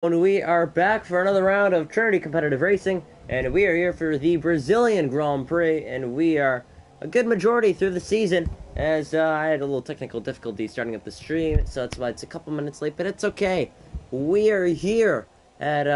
And we are back for another round of Trinity Competitive Racing, and we are here for the Brazilian Grand Prix, and we are a good majority through the season, as I had a little technical difficulty starting up the stream, so that's why it's a couple minutes late, but it's okay. We are here at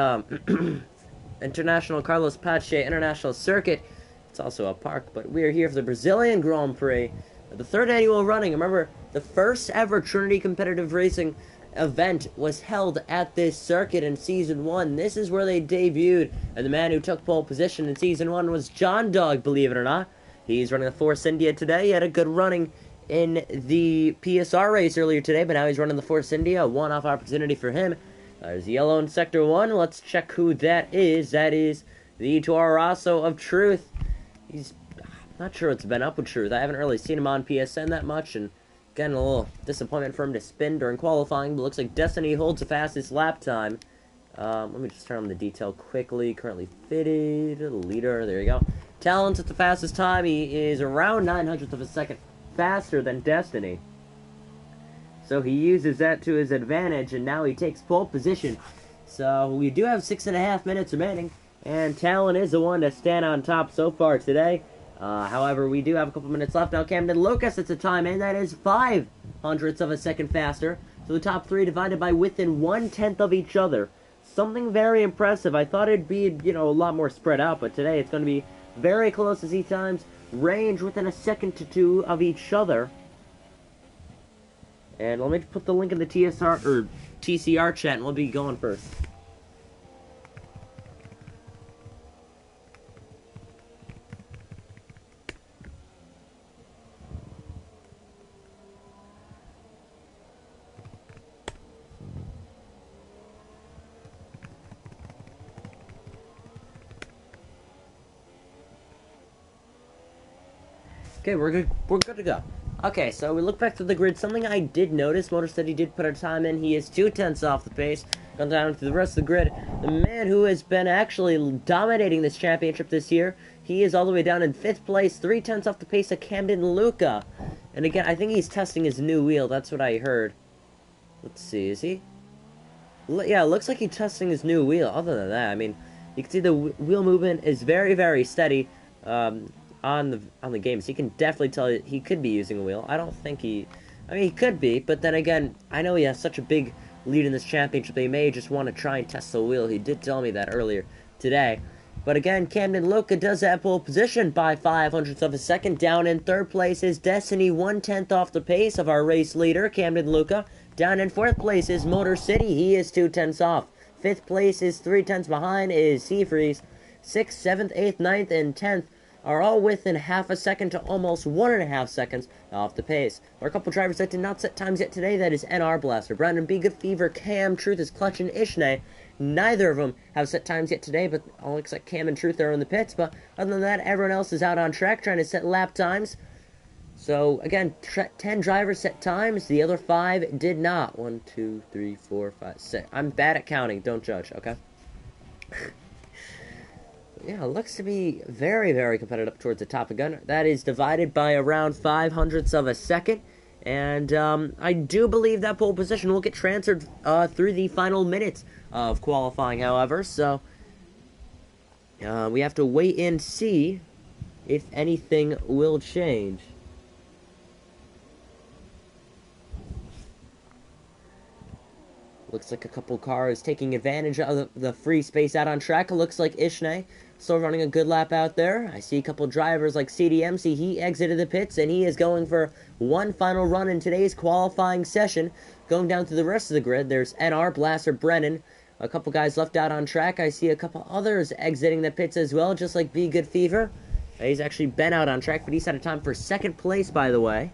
International Carlos Pache International Circuit. It's also a park, but we are here for the Brazilian Grand Prix, the third annual running. Remember, the first ever Trinity Competitive Racing event was held at this circuit in Season 1. This is where they debuted, and the man who took pole position in Season 1 was John Dog, believe it or not. He's running the Force India today. He had a good running in the PSR race earlier today, but now he's running the Force India. A one-off opportunity for him. There's yellow in Sector 1. Let's check who that is. That is the Toro Rosso of Truth. He's not sure what's been up with Truth. I haven't really seen him on PSN that much, and getting a little disappointment for him to spin during qualifying, but looks like Destiny holds the fastest lap time. Let me just turn on the detail quickly. Currently fitted, leader, there you go. Talent's at the fastest time. He is around 900th of a second faster than Destiny. So he uses that to his advantage, and now he takes pole position. So we do have 6.5 minutes remaining, and Talon is the one to stand on top so far today. However, we do have a couple minutes left. Now, Camden Lucas, it's a time, and that is 0.05 of a second faster. So the top three divided by within 1/10 of each other. Something very impressive. I thought it'd be, a lot more spread out, but today it's going to be very close to Z times. Range within a second to two of each other. And let me put the link in the TCR chat, and we'll be going first. Okay, we're good to go. Okay, so we look back to the grid. Something I did notice, MotorSteady did put a time in. He is 0.2 off the pace. Gone down to the rest of the grid. The man who has been actually dominating this championship this year, he is all the way down in 5th place, 0.3 off the pace of Camden Luca. And again, I think he's testing his new wheel. That's what I heard. Let's see, is he? Yeah, it looks like he's testing his new wheel. Other than that, I mean, you can see the wheel movement is very, very steady. On the games, he can definitely tell you he could be using a wheel. I don't think he could be, but then again, I know he has such a big lead in this championship, they may just want to try and test the wheel. He did tell me that earlier today. But again, Camden Luca does have pole position by 0.05 of a second. Down in 3rd place is Destiny, 1/10 off the pace of our race leader, Camden Luca. Down in 4th place is Motor City, he is 0.2 off. 5th place is 0.3 behind is Seafreeze. 6th, 7th, 8th, 9th, and 10th are all within half a second to almost 1.5 seconds off the pace. There are a couple drivers that did not set times yet today. That is NR Blaster, Brandon B. Good Fever, Cam, Truth is Clutch, and Ishne. Neither of them have set times yet today, but all except Cam and Truth are in the pits. But other than that, everyone else is out on track trying to set lap times. So, again, 10 drivers set times. The other 5 did not. 1, 2, 3, 4, 5, 6. I'm bad at counting. Don't judge, okay? Yeah, it looks to be very, very competitive up towards the top again. That is divided by around 0.05 of a second. And I do believe that pole position will get transferred through the final minutes of qualifying, however. So we have to wait and see if anything will change. Looks like a couple cars taking advantage of the free space out on track. It looks like Ishne still running a good lap out there. I see a couple drivers like CDMC. He exited the pits, and he is going for one final run in today's qualifying session. Going down to the rest of the grid, there's NR, Blaster, Brennan. A couple guys left out on track. I see a couple others exiting the pits as well, just like Be Good Fever. He's actually been out on track, but he's had a time for 2nd place, by the way.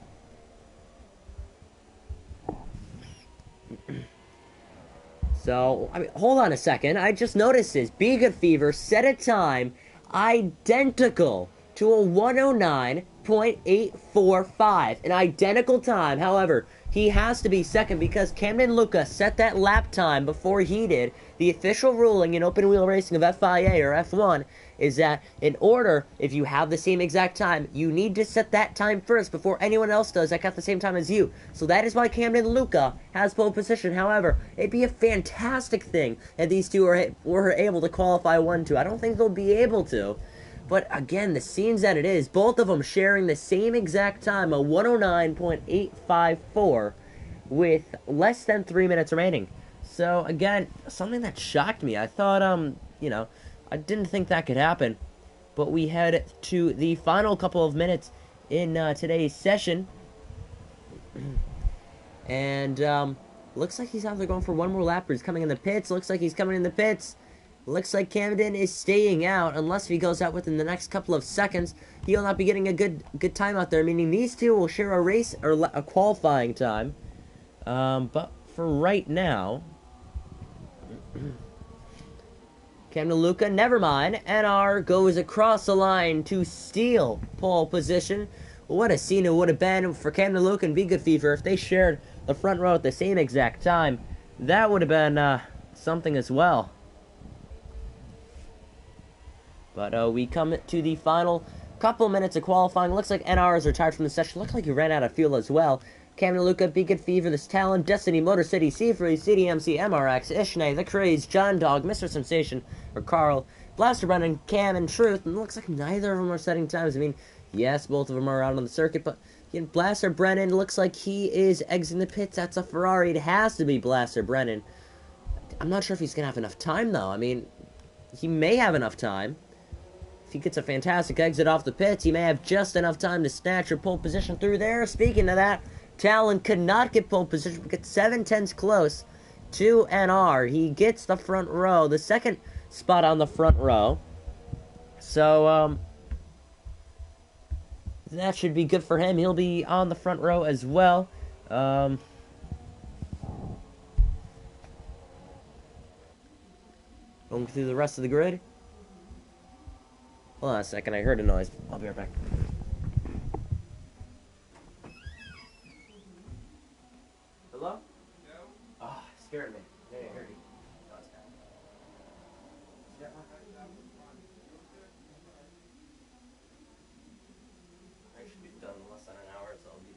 So, I mean, hold on a second. I just noticed this. Be Good Fever set a time identical to a 109.845. An identical time. However, he has to be second because Camden Luca set that lap time before he did. The official ruling in open wheel racing of FIA or F1 is that in order, if you have the same exact time, you need to set that time first before anyone else does that got the same time as you. So that is why Camden Luca has pole position. However, it'd be a fantastic thing if these two were able to qualify 1-2. I don't think they'll be able to. But again, the scenes that it is, both of them sharing the same exact time, a 109.854, with less than 3 minutes remaining. So again, something that shocked me. I thought, I didn't think that could happen. But we head to the final couple of minutes in today's session. And looks like he's either going for one more lap or he's coming in the pits. Looks like he's coming in the pits. Looks like Camden is staying out unless he goes out within the next couple of seconds. He'll not be getting a good time out there, meaning these two will share a race or a qualifying time. But for right now, Camden Luca, never mind. NR goes across the line to steal pole position. What a scene it would have been for Camden Luca and Be Good Fever if they shared the front row at the same exact time. That would have been something as well. But we come to the final couple minutes of qualifying. Looks like NR is retired from the session. Looks like he ran out of fuel as well. Camden Luca, Be Good Fever, This Talent, Destiny, Motor City, Seafree, CDMC, MRX, Ishne, The Craze, John Dog, Mr. Sensation, or Carl, Blaster Brennan, Cam, and Truth. And it looks like neither of them are setting times. I mean, yes, both of them are out on the circuit, but Blaster Brennan looks like he is exiting the pits. That's a Ferrari. It has to be Blaster Brennan. I'm not sure if he's going to have enough time, though. I mean, he may have enough time. If he gets a fantastic exit off the pits, he may have just enough time to snatch a pole position through there. Speaking of that, Talon could not get pole position, but gets 7/10 close to NR. He gets the front row, the second spot on the front row. So, that should be good for him. He'll be on the front row as well. Going through the rest of the grid. Hold on a second, I heard a noise. I'll be right back. Hello? No. Oh, scared me. Yeah, I heard you. No, it's bad. Yeah. I should be done in less than an hour, so I'll be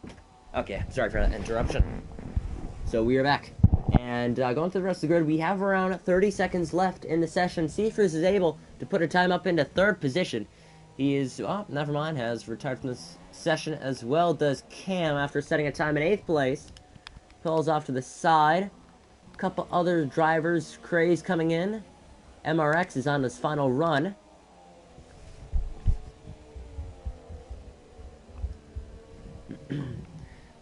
done. Okay, sorry for that interruption. So we are back. And going through the rest of the grid, we have around 30 seconds left in the session. Seafree is able to put a time up into third position. He is, never mind, has retired from this session as well. Does Cam after setting a time in 8th place. Pulls off to the side. A couple other drivers, Craze coming in. MRX is on his final run.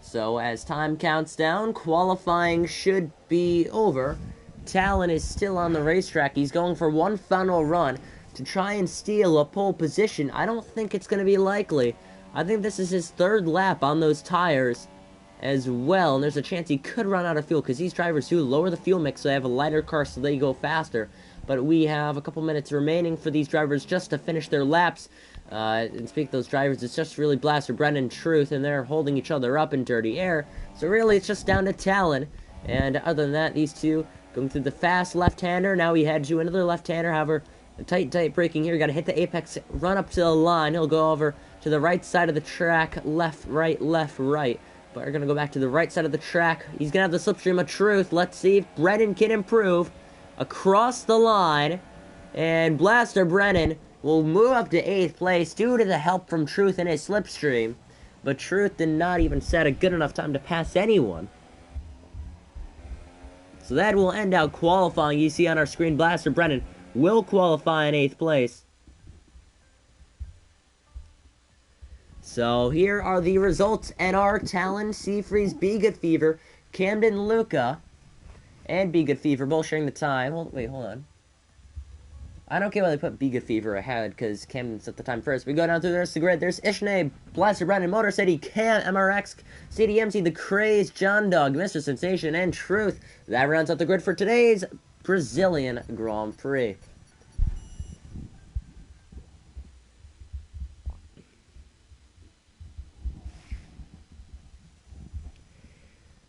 So, as time counts down, qualifying should be over. Talon is still on the racetrack. He's going for one final run to try and steal a pole position. I don't think it's going to be likely. I think this is his third lap on those tires as well. And there's a chance he could run out of fuel because these drivers do lower the fuel mix so they have a lighter car so they go faster. But we have a couple minutes remaining for these drivers just to finish their laps. And speak of those drivers, it's just really Blaster, Brennan, Truth, and they're holding each other up in dirty air. So really, it's just down to Talon. And other than that, these two going through the fast left-hander. Now we head to another left-hander. However, a tight braking here. Got to hit the apex, run up to the line. He'll go over to the right side of the track. Left, right, left, right. But we're going to go back to the right side of the track. He's going to have the slipstream of Truth. Let's see if Brennan can improve. Across the line. And Blaster Brennan will move up to 8th place due to the help from Truth in his slipstream. But Truth did not even set a good enough time to pass anyone. So that will end out qualifying. You see on our screen, Blaster Brennan will qualify in 8th place. So here are the results. NR, Talon, Seafreeze, Be Good Fever, Camden Luca, and Be Good Fever both sharing the time. Wait, hold on. I don't get why they put Be Good Fever ahead, because Camden set the time first. We go down through the rest of the grid. There's Ishne, Blaster Brennan, Motor City, Cam, MRX, CDMC, The Craze, John Dog, Mr. Sensation, and Truth. That rounds out the grid for today's Brazilian Grand Prix.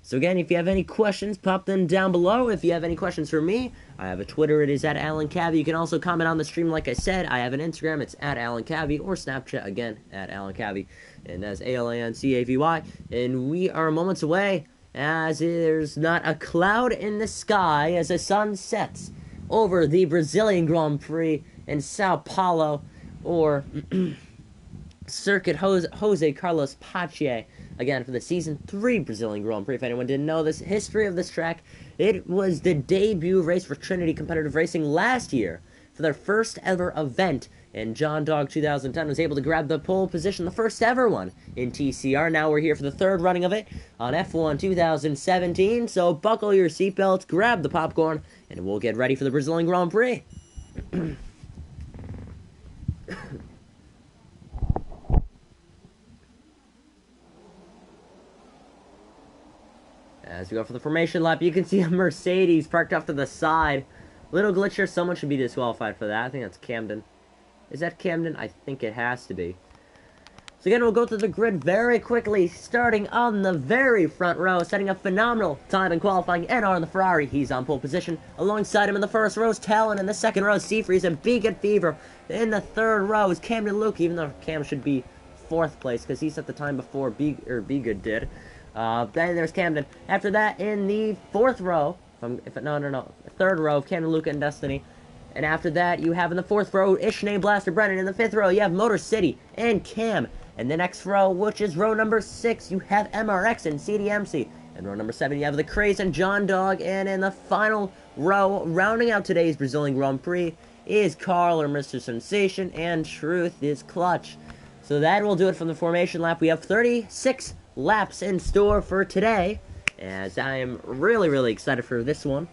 So again, if you have any questions, pop them down below. If you have any questions for me, I have a Twitter. It is at Alan Cavey. You can also comment on the stream, like I said. I have an Instagram. It's at Alan Cavey, or Snapchat, again, at Alan Cavey. And that's ALANCAVY. And we are moments away, as there's not a cloud in the sky as the sun sets over the Brazilian Grand Prix in Sao Paulo, or Circuit Jose Carlos Pache, again, for the Season 3 Brazilian Grand Prix. If anyone didn't know this history of this track, it was the debut race for Trinity Competitive Racing last year for their first ever event, and John Dog 2010 was able to grab the pole position, the first ever one in TCR. Now we're here for the third running of it on F1 2017, so buckle your seatbelts, grab the popcorn, and we'll get ready for the Brazilian Grand Prix. As we go for the formation lap, you can see a Mercedes parked off to the side. Little glitch here. Someone should be disqualified for that. I think that's Camden. Is that Camden? I think it has to be. So again, we'll go through the grid very quickly, starting on the very front row, setting a phenomenal time in qualifying. NR in the Ferrari, he's on pole position. Alongside him in the first row is Talon. In the second row is Seafreeze and Beacon Fever. In the third row is Camden Luke, even though Cam should be fourth place because he set the time before Begood did. Then there's Camden. After that, in the fourth row, third row of Camden, Luca, and Destiny. And after that, you have in the fourth row, Ishne, Blaster, Brennan. In the fifth row, you have Motor City and Cam. And the next row, which is row number 6, you have MRX and CDMC. And row number 7, you have the Craze and John Dog. And in the final row, rounding out today's Brazilian Grand Prix, is Carl or Mr. Sensation, and Truth is Clutch. So that will do it from the formation lap. We have 36 laps in store for today, as I am really, really excited for this one.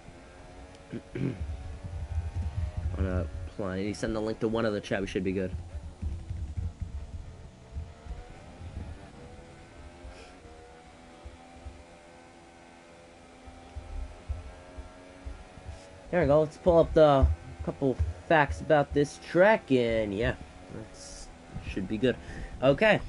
I need to send the link to one of the chat. We should be good. There we go. Let's pull up the couple facts about this track, and yeah, should be good. Okay.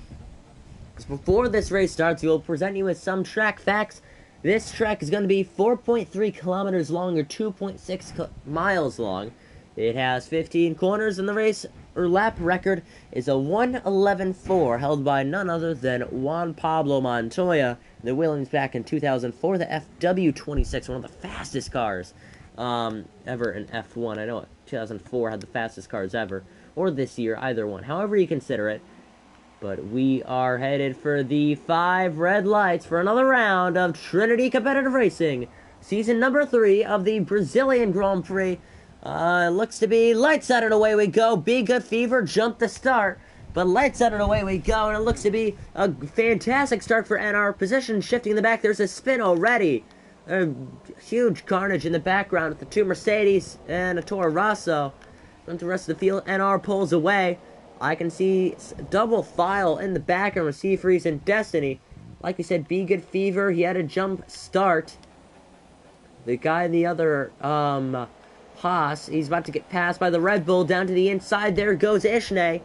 So before this race starts, we'll present you with some track facts. This track is going to be 4.3 kilometers long, or 2.6 miles long. It has 15 corners, and the race or lap record is a 1:11.4, held by none other than Juan Pablo Montoya, the Williams back in 2004, the FW26, one of the fastest cars ever in F1. I know 2004 had the fastest cars ever, or this year, either one, however you consider it. But we are headed for the 5 red lights for another round of Trinity Competitive Racing, season number 3 of the Brazilian Grand Prix. Looks to be lights out and away we go. Be Good Fever jumped the start, but lights out and away we go. And it looks to be a fantastic start for NR. Position shifting in the back. There's a spin already. Huge carnage in the background with the 2 Mercedes and a Toro Rosso. And the rest of the field, NR pulls away. I can see double file in the background with Seafreeze and Destiny. Like we said, Be Good Fever, he had a jump start. The guy in the other, Haas, he's about to get passed by the Red Bull down to the inside. There goes Ishne.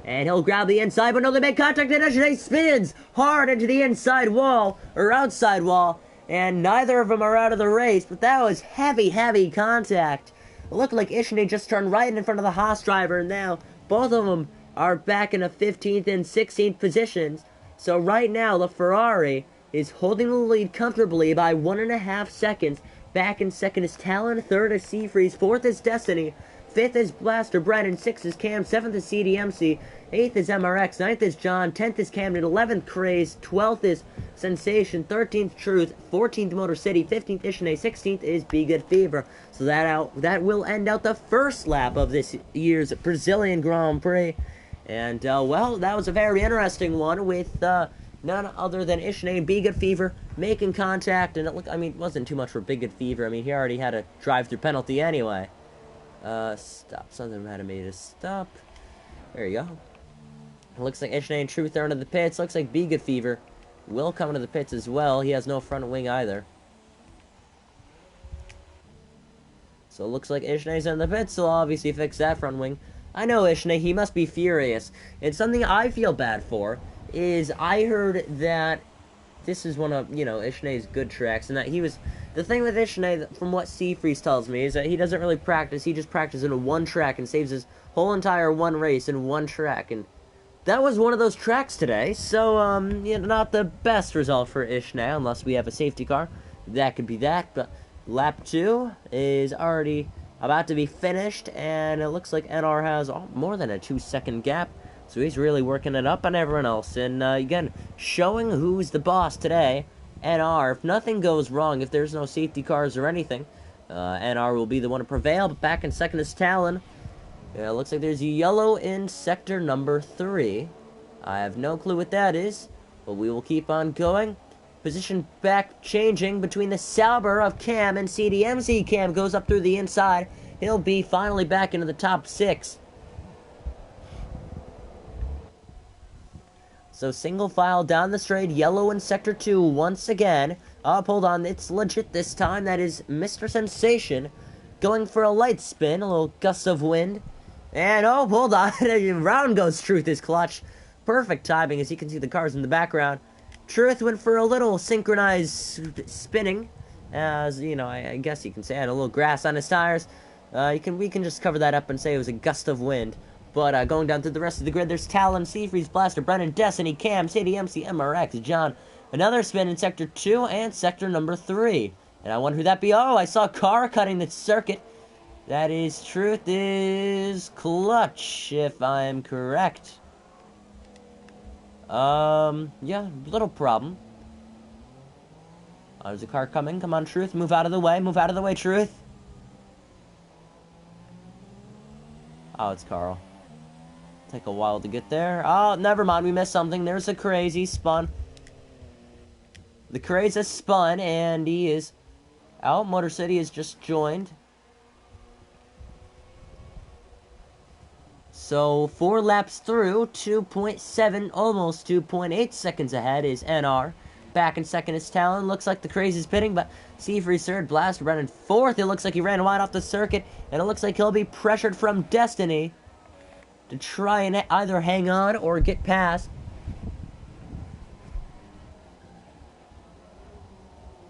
And he'll grab the inside, but no, they make contact, and Ishne spins hard into the inside wall, or outside wall. And neither of them are out of the race, but that was heavy, heavy contact. It looked like Ishne just turned right in front of the Haas driver, and now both of them are back in the 15th and 16th positions. So right now, the Ferrari is holding the lead comfortably by 1.5 seconds. Back in second is Talon, third is Seafreeze, fourth is Destiny, fifth is Blaster Brennan, sixth is Cam, seventh is CDMC, eighth is MRX, ninth is John, 10th is Camden, 11th Craze, 12th is Sensation, 13th Truth, 14th Motor City, 15th Ishine, 16th is Be Good Fever. So that will end out the first lap of this year's Brazilian Grand Prix. And, well, that was a very interesting one with none other than Ishine and Be Good Fever making contact. And it wasn't too much for Be Good Fever. I mean, he already had a drive-through penalty anyway. Stop. Something had to make a stop. There you go. It looks like Ishine and Truth are into the pits. Looks like Be Good Fever will come into the pits as well. He has no front wing either. So it looks like Ishne's in the pits, so I'll obviously fix that front wing. I know Ishine, he must be furious. And something I feel bad for is I heard that this is one of, Ishine's good tracks, and that the thing with Ishine, from what Seafreeze tells me, is that he doesn't really practice, he just practices in one track and saves his whole entire one race in one track, and that was one of those tracks today, so, not the best result for Ishine, unless we have a safety car. That could be that, but lap 2 is already about to be finished, and it looks like NR has more than a 2-second gap, so he's really working it up on everyone else, and again, showing who's the boss today. NR, if nothing goes wrong, if there's no safety cars or anything, NR will be the one to prevail, but back in second is Talon. Yeah, it looks like there's yellow in sector number 3. I have no clue what that is, but we will keep on going. Position back changing between the Sauber of Cam and CDMC. Cam goes up through the inside. He'll be finally back into the top 6. So single file down the straight, yellow in sector 2 once again. Hold on, it's legit this time. That is Mr. Sensation going for a light spin, a little gust of wind. And hold on, round goes Truth is clutch. Perfect timing, as you can see the cars in the background. Truth went for a little synchronized spinning, as, I guess you can say, had a little grass on his tires. We can just cover that up and say it was a gust of wind. But going down through the rest of the grid, there's Talon, Seafreeze, Blaster, Brennan, Destiny, Cam, CDMC, MRX, John. Another spin in sector 2 and sector number 3. And I wonder who that be. Oh, I saw a car cutting the circuit. That is Truth is clutch, if I'm correct. Yeah, little problem. Oh, there's a car coming. Come on, Truth. Move out of the way. Move out of the way, Truth. Oh, it's Carl. Take a while to get there. Oh, never mind. We missed something. There's a crazy spun. The crazy spun, and he is out. Motor City has just joined. So, 4 laps through, 2.7, almost 2.8 seconds ahead is NR. Back in second is Talon. Looks like the crazy's pitting, but Seafreeze third, Blaster running fourth. It looks like he ran wide off the circuit, and it looks like he'll be pressured from Destiny to try and either hang on or get past.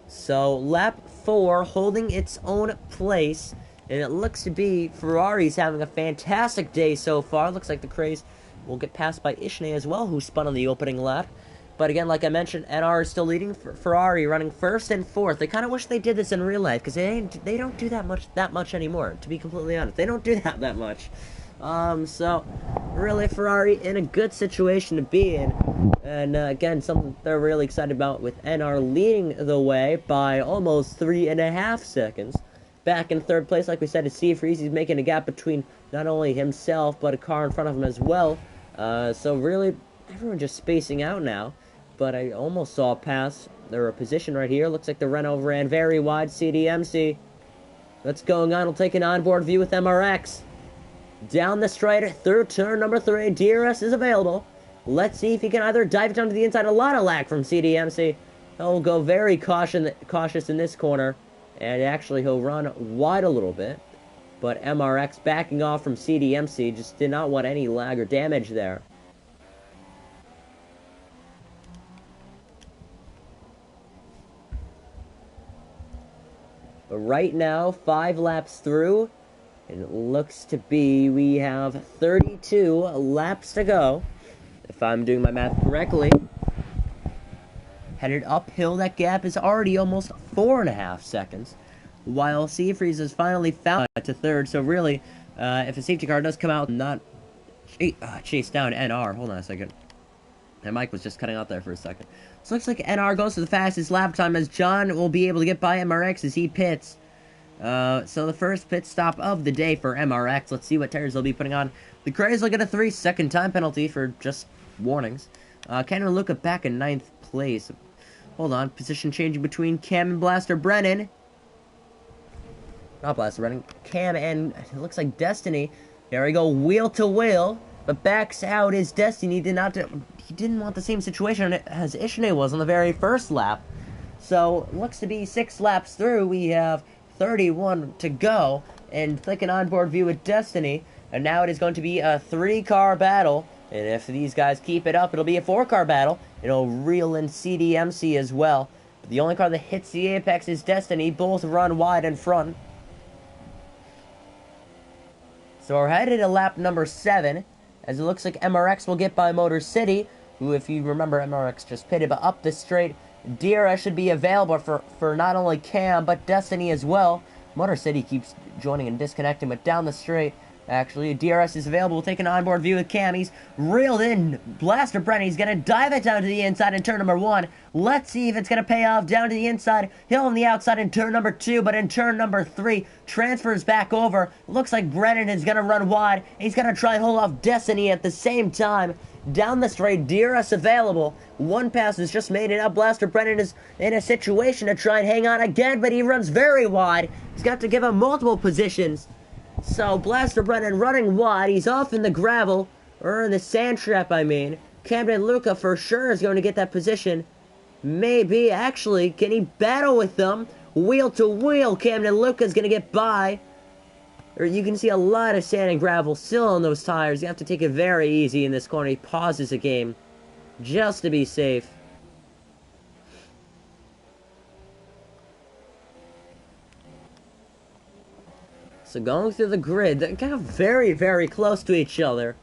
So, lap 4 holding its own place. And it looks to be Ferrari's having a fantastic day so far. Looks like the Craze will get passed by Ishine as well, who spun on the opening lap. But again, like I mentioned, NR is still leading. Ferrari running first and fourth. They kind of wish they did this in real life, because they don't do that much anymore, to be completely honest. They don't do that much. So, really, Ferrari in a good situation to be in. And again, something they're really excited about, with NR leading the way by almost 3.5 seconds. Back in third place, like we said, is Seafreeze. He's making a gap between not only himself, but a car in front of him as well. So really, everyone just spacing out now. But I almost saw a pass. They're a position right here. Looks like the Renault ran very wide. CDMC. What's going on? We'll take an onboard view with MRX. Down the straight, third turn, number 3. DRS is available. Let's see if he can either dive down to the inside. A lot of lag from CDMC. He'll go very cautious in this corner. And actually, he'll run wide a little bit. But MRX backing off from CDMC. Just did not want any lag or damage there. But right now, 5 laps through. And it looks to be we have 32 laps to go. If I'm doing my math correctly. Headed uphill, that gap is already almost 4.5 seconds. While Seafreeze has finally found to third. So really, if a safety car does come out and not chase down NR. Hold on a second. My mic was just cutting out there for a second. So it looks like NR goes to the fastest lap time, as John will be able to get by MRX as he pits. So the first pit stop of the day for MRX. Let's see what tires they'll be putting on. The Craze will get a 3-second time penalty for just warnings. Ken and Luca back in 9th place. Hold on, position changing between Cam and Blaster Brennan. Not Blaster Brennan. Cam and, it looks like Destiny. There we go, wheel to wheel. But backs out is Destiny. He didn't want the same situation as Ishine was on the very first lap. So, looks to be 6 laps through. We have 31 to go. And click an onboard view with Destiny. And now it is going to be a 3-car battle And if these guys keep it up, it'll be a 4-car battle. It'll reel in CDMC as well. But the only car that hits the apex is Destiny. Both run wide in front. So we're headed to lap number 7, as it looks like MRX will get by Motor City, who, if you remember, MRX just pitted, but up the straight, DRS should be available for not only Cam, but Destiny as well. Motor City keeps joining and disconnecting, but down the straight, actually, DRS is available. We'll take an onboard view with Cam. He's reeled in. Blaster Brennan, he's going to dive it down to the inside in turn number 1. Let's see if it's going to pay off down to the inside. Hill on the outside in turn number 2, but in turn number 3, transfers back over. Looks like Brennan is going to run wide. He's going to try and hold off Destiny at the same time. Down the straight, DRS available. One pass is just made, and now Blaster Brennan is in a situation to try and hang on again, but he runs very wide. He's got to give him multiple positions. So, Blaster Brennan running wide. He's off in the gravel, or in the sand trap, I mean. Camden Luca for sure is going to get that position. Maybe, actually, can he battle with them? Wheel to wheel, Camden Luca's going to get by. Or you can see a lot of sand and gravel still on those tires. You have to take it very easy in this corner. He pauses the game just to be safe. So going through the grid, they're kind of very, very close to each other.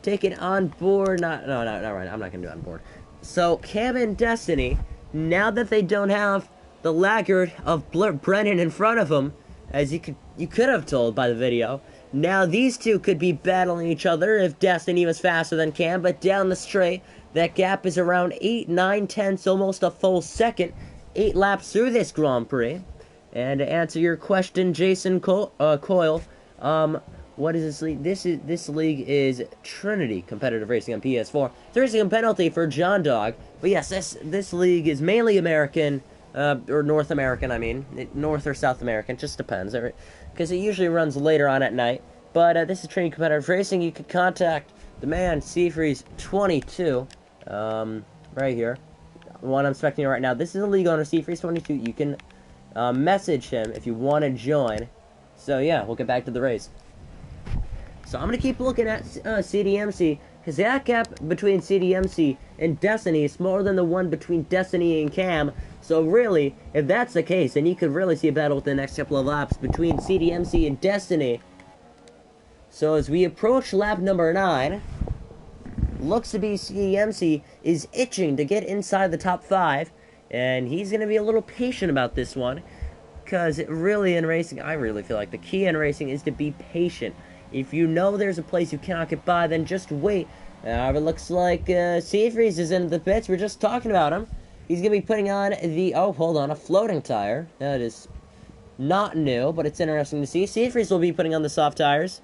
Taking on board, not right. I'm not gonna do on board. So Cam and Destiny, now that they don't have the laggard of Brennan in front of them, as you could have told by the video, now these two could be battling each other if Destiny was faster than Cam. But down the straight, that gap is around 8, 9 tenths, almost a full second. 8 laps through this Grand Prix. And to answer your question, Jason Coyle, what is this league? This league is Trinity Competitive Racing on PS4. There's a penalty for John Dog, but yes, this league is mainly American, or North American. I mean, North or South American, just depends, because it usually runs later on at night. But this is Trinity Competitive Racing. You can contact the man Seafreeze22, right here, the one I'm spectating right now. This is a league owner, Seafreeze22. You can message him if you want to join. So yeah, we'll get back to the race. So I'm going to keep looking at CDMC, because that gap between CDMC and Destiny is smaller than the one between Destiny and Cam. So really, if that's the case, then you could really see a battle within the next couple of laps between CDMC and Destiny. So as we approach lap number 9, looks to be CDMC is itching to get inside the top 5. And he's going to be a little patient about this one, because really in racing, I really feel like the key in racing is to be patient. If you know there's a place you cannot get by, then just wait. It looks like Seafreeze is in the pits. We're just talking about him. He's going to be putting on a floating tire. That is not new, but it's interesting to see. Seafreeze will be putting on the soft tires.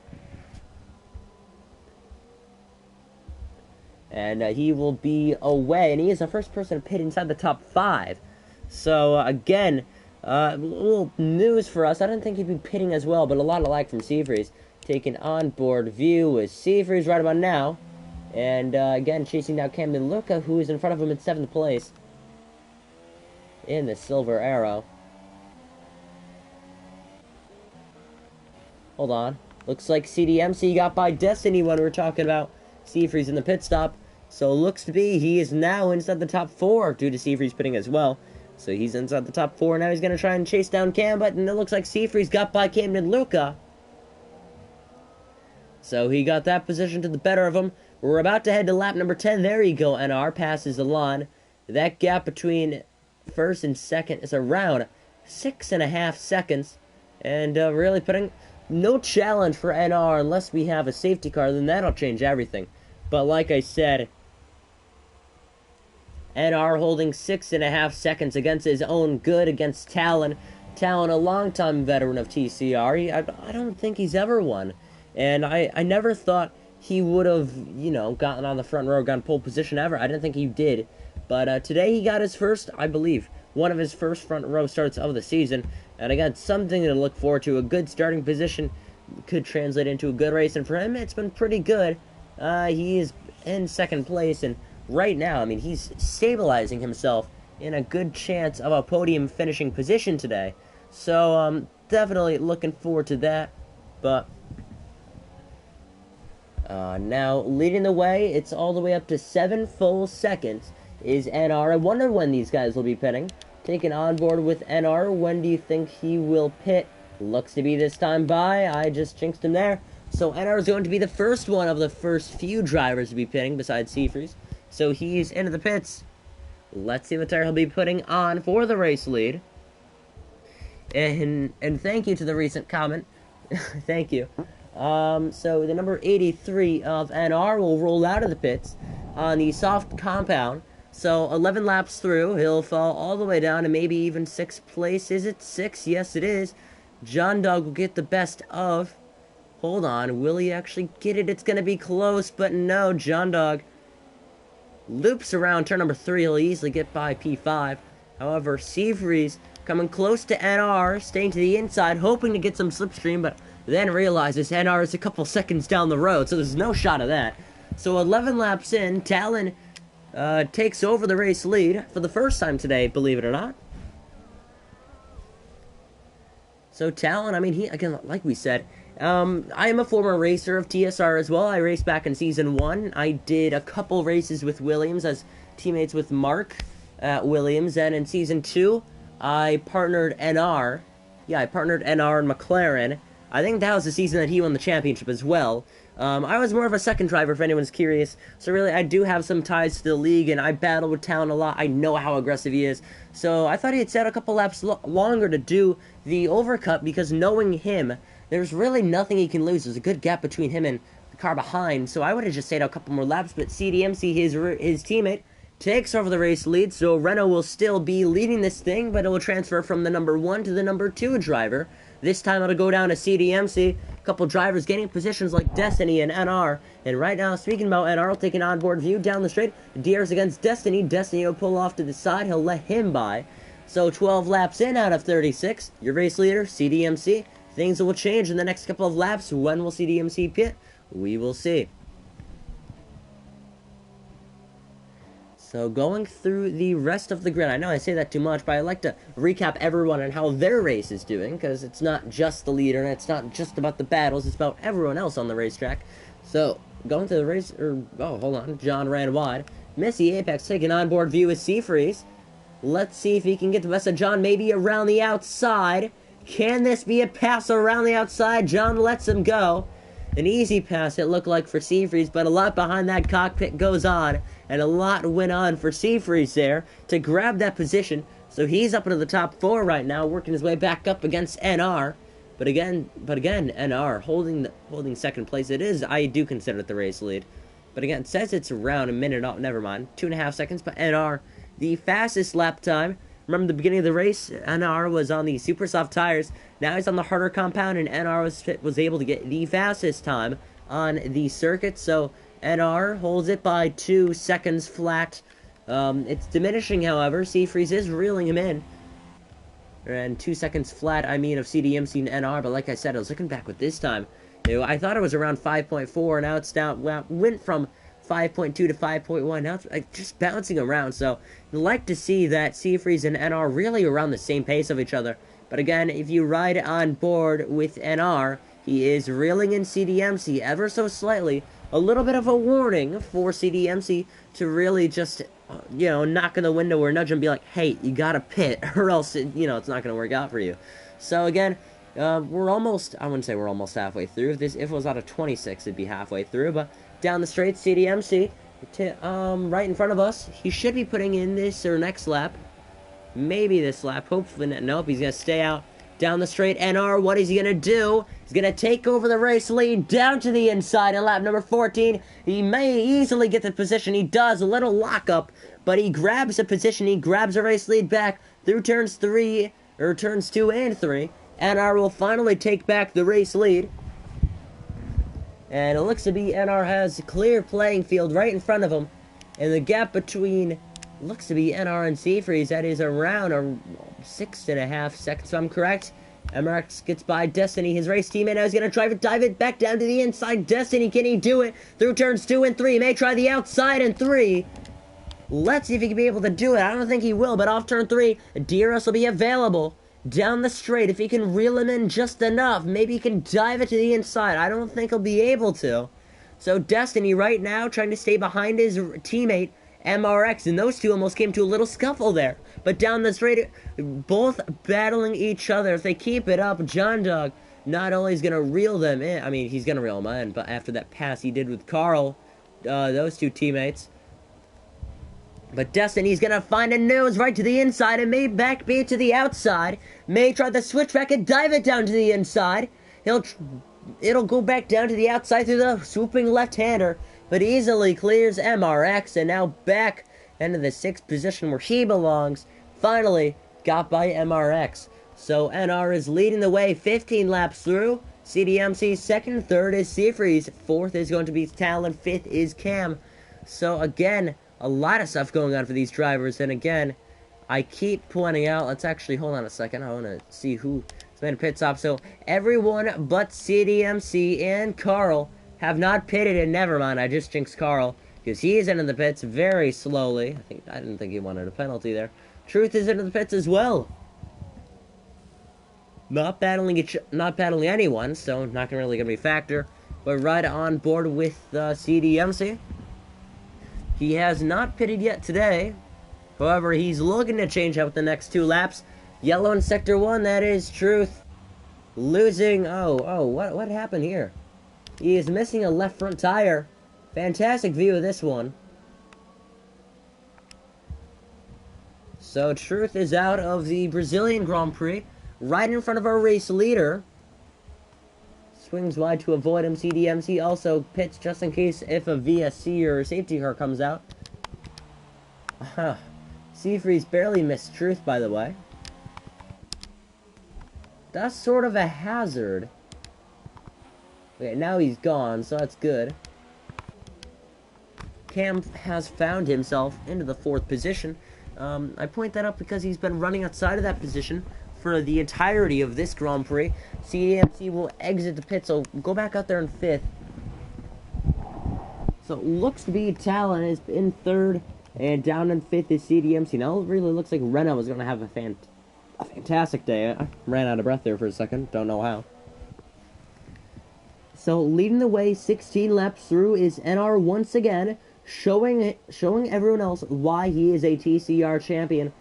And he will be away, and he is the first person to pit inside the top 5. So, again, little news for us. I didn't think he'd be pitting as well, but a lot of lag from Seafreeze. Taking on-board view with Seafreeze right about now. And, again, chasing down Camden Luca, who is in front of him in 7th place. In the Silver Arrow. Hold on. Looks like CDMC got by Destiny when we were talking about Seafreeze in the pit stop. So looks to be he is now inside the top 4 due to Seafreeze pitting as well. So he's inside the top 4. Now he's going to try and chase down Cam, but it looks like Seafreeze got by Camden Luca. So he got that position to the better of him. We're about to head to lap number 10. There you go, NR passes the line. That gap between first and second is around 6.5 seconds. And really putting no challenge for NR unless we have a safety car, then that'll change everything. But like I said, NR holding 6.5 seconds against his own good against Talon. Talon, a longtime veteran of TCR. I don't think he's ever won. And I never thought he would have, gotten on the front row, gotten pole position ever. I didn't think he did. But today he got his first, I believe, one of his first front row starts of the season. And again, something to look forward to. A good starting position could translate into a good race. And for him, it's been pretty good. He is in 2nd place. And right now, I mean, he's stabilizing himself in a good chance of a podium finishing position today. So, definitely looking forward to that. But Now, leading the way, it's all the way up to 7 full seconds, is NR. I wonder when these guys will be pitting. Taking on board with NR. When do you think he will pit? Looks to be this time by. I just jinxed him there. So NR is going to be the first one of the first few drivers to be pitting besides Seafreeze. So he's into the pits. Let's see what tire he'll be putting on for the race lead. And thank you to the recent comment. Thank you. So the number 83 of NR will roll out of the pits on the soft compound. So 11 laps through, he'll fall all the way down to maybe even 6th place. Is it 6? Yes, it is. John Dog will get the best of. Hold on, will he actually get it? It's going to be close, but no, John Dog loops around turn number 3. He'll easily get by P5. However, Seafreeze coming close to NR, staying to the inside, hoping to get some slipstream, but then realizes NR is a couple seconds down the road, so there's no shot of that. So 11 laps in, Talon takes over the race lead for the first time today, believe it or not. So Talon, I mean, he, again, like we said, I am a former racer of TSR as well. I raced back in Season 1. I did a couple races with Williams as teammates with Mark at Williams. And in Season 2, I partnered NR. Yeah, I partnered NR and McLaren. I think that was the season that he won the championship as well. I was more of a second driver, if anyone's curious. So really, I do have some ties to the league, and I battle with Talon a lot. I know how aggressive he is. So I thought he had set a couple laps longer to do the overcut, because knowing him, there's really nothing he can lose. There's a good gap between him and the car behind, so I would have just stayed out a couple more laps, but CDMC, his teammate, takes over the race lead, so Renault will still be leading this thing, but it will transfer from the number 1 to the number 2 driver. This time it'll go down to CDMC. A couple drivers getting positions like Destiny and NR. And right now, speaking about NR, will take an onboard view down the straight. DR's against Destiny. Destiny will pull off to the side. He'll let him by. So 12 laps in out of 36. Your race leader, CDMC. Things will change in the next couple of laps. When will CDMC pit? We will see. So going through the rest of the grid, I know I say that too much, but I like to recap everyone and how their race is doing, because it's not just the leader, and it's not just about the battles, it's about everyone else on the racetrack. So, going through the race, oh, hold on, John ran wide. Missy Apex taking onboard view with Seafreeze. Let's see if he can get the best of John, maybe around the outside. Can this be a pass around the outside? John lets him go. An easy pass, it looked like, for Seafreeze, but a lot behind that cockpit goes on, and a lot went on for Seafreeze there to grab that position. So he's up into the top 4 right now, working his way back up against NR. But again, NR holding second place. It is, I do consider it the race lead. But again, it says it's around a minute. Oh, never mind, 2.5 seconds. But NR, the fastest lap time. Remember the beginning of the race, NR was on the super soft tires. Now he's on the harder compound, and NR was able to get the fastest time on the circuit. So NR holds it by 2 seconds flat. It's diminishing, however. Seafreeze is reeling him in. And 2 seconds flat, I mean, of CDMC and NR. But like I said, I was looking back with this time. I thought it was around 5.4. Now it's down. Well, went from 5.2 to 5.1. Now it's like just bouncing around. So I'd like to see that Seafreeze and NR really around the same pace of each other. But again, if you ride on board with NR, he is reeling in CDMC ever so slightly. A little bit of a warning for CDMC to really just, knock on the window or nudge him and be like, hey, you gotta pit, or else, it's not gonna work out for you. So again, we're almost, I wouldn't say we're almost halfway through. If it was out of 26, it'd be halfway through, but down the straight, CDMC, right in front of us. He should be putting in this or next lap. Maybe this lap. Hopefully not. Nope, he's going to stay out. Down the straight, NR, what is he going to do? He's going to take over the race lead down to the inside in lap number 14. He may easily get the position. He does. A little lockup, but he grabs a position. He grabs a race lead back through turns 2 and 3. NR will finally take back the race lead. And it looks to be NR has a clear playing field right in front of him. And the gap between, looks to be NR and Seafreeze, that is around 6.5 seconds, if I'm correct. MRX gets by Destiny, his race teammate. Now he's going to dive it back down to the inside. Destiny, can he do it? Through turns 2 and 3. He may try the outside in 3. Let's see if he can be able to do it. I don't think he will, but off turn 3, DRS will be available. Down the straight, if he can reel him in just enough, maybe he can dive it to the inside. I don't think he'll be able to. So Destiny right now trying to stay behind his teammate MRX, and those two almost came to a little scuffle there. But down the straight, both battling each other. If they keep it up, John Dog not only is going to reel them in, I mean, he's going to reel them in, but after that pass he did with Carl, those two teammates. But Destiny's gonna find a nose right to the inside and may backbeat to the outside. May try the switchback and dive it down to the inside. It'll go back down to the outside through the swooping left-hander, but easily clears MRX and now back into the 6th position where he belongs. Finally got by MRX. So NR is leading the way 15 laps through. CDMC 2nd, 3rd is Seafreeze, 4th is going to be Talon, 5th is Cam. So again, a lot of stuff going on for these drivers, and again, I keep pointing out, let's actually, hold on a second, I want to see who's made a pit stop. So, everyone but CDMC and Carl have not pitted, and never mind, I just jinxed Carl, because he is into the pits very slowly. I didn't think he wanted a penalty there. Truth is into the pits as well. Not battling anyone, so not really going to be a factor, but right on board with CDMC. He has not pitted yet today. However, he's looking to change up the next 2 laps. Yellow in Sector 1, that is Truth. Losing, what happened here? He is missing a left front tire. Fantastic view of this one. So, Truth is out of the Brazilian Grand Prix. Right in front of our race leader. Swings wide to avoid him. CDMC also pits just in case if a VSC or a safety car comes out. Seafreeze barely missed Truth, by the way. That's sort of a hazard. Okay, now he's gone, so that's good. Cam has found himself into the 4th position. I point that out because he's been running outside of that position for the entirety of this Grand Prix. CDMC will exit the pit, so go back out there in 5th. So it looks to be Talon is in 3rd, and down in 5th is CDMC. Now it really looks like Renault is going to have a fantastic day. I ran out of breath there for a second, don't know how. So leading the way 16 laps through is NR once again, showing everyone else why he is a TCR champion.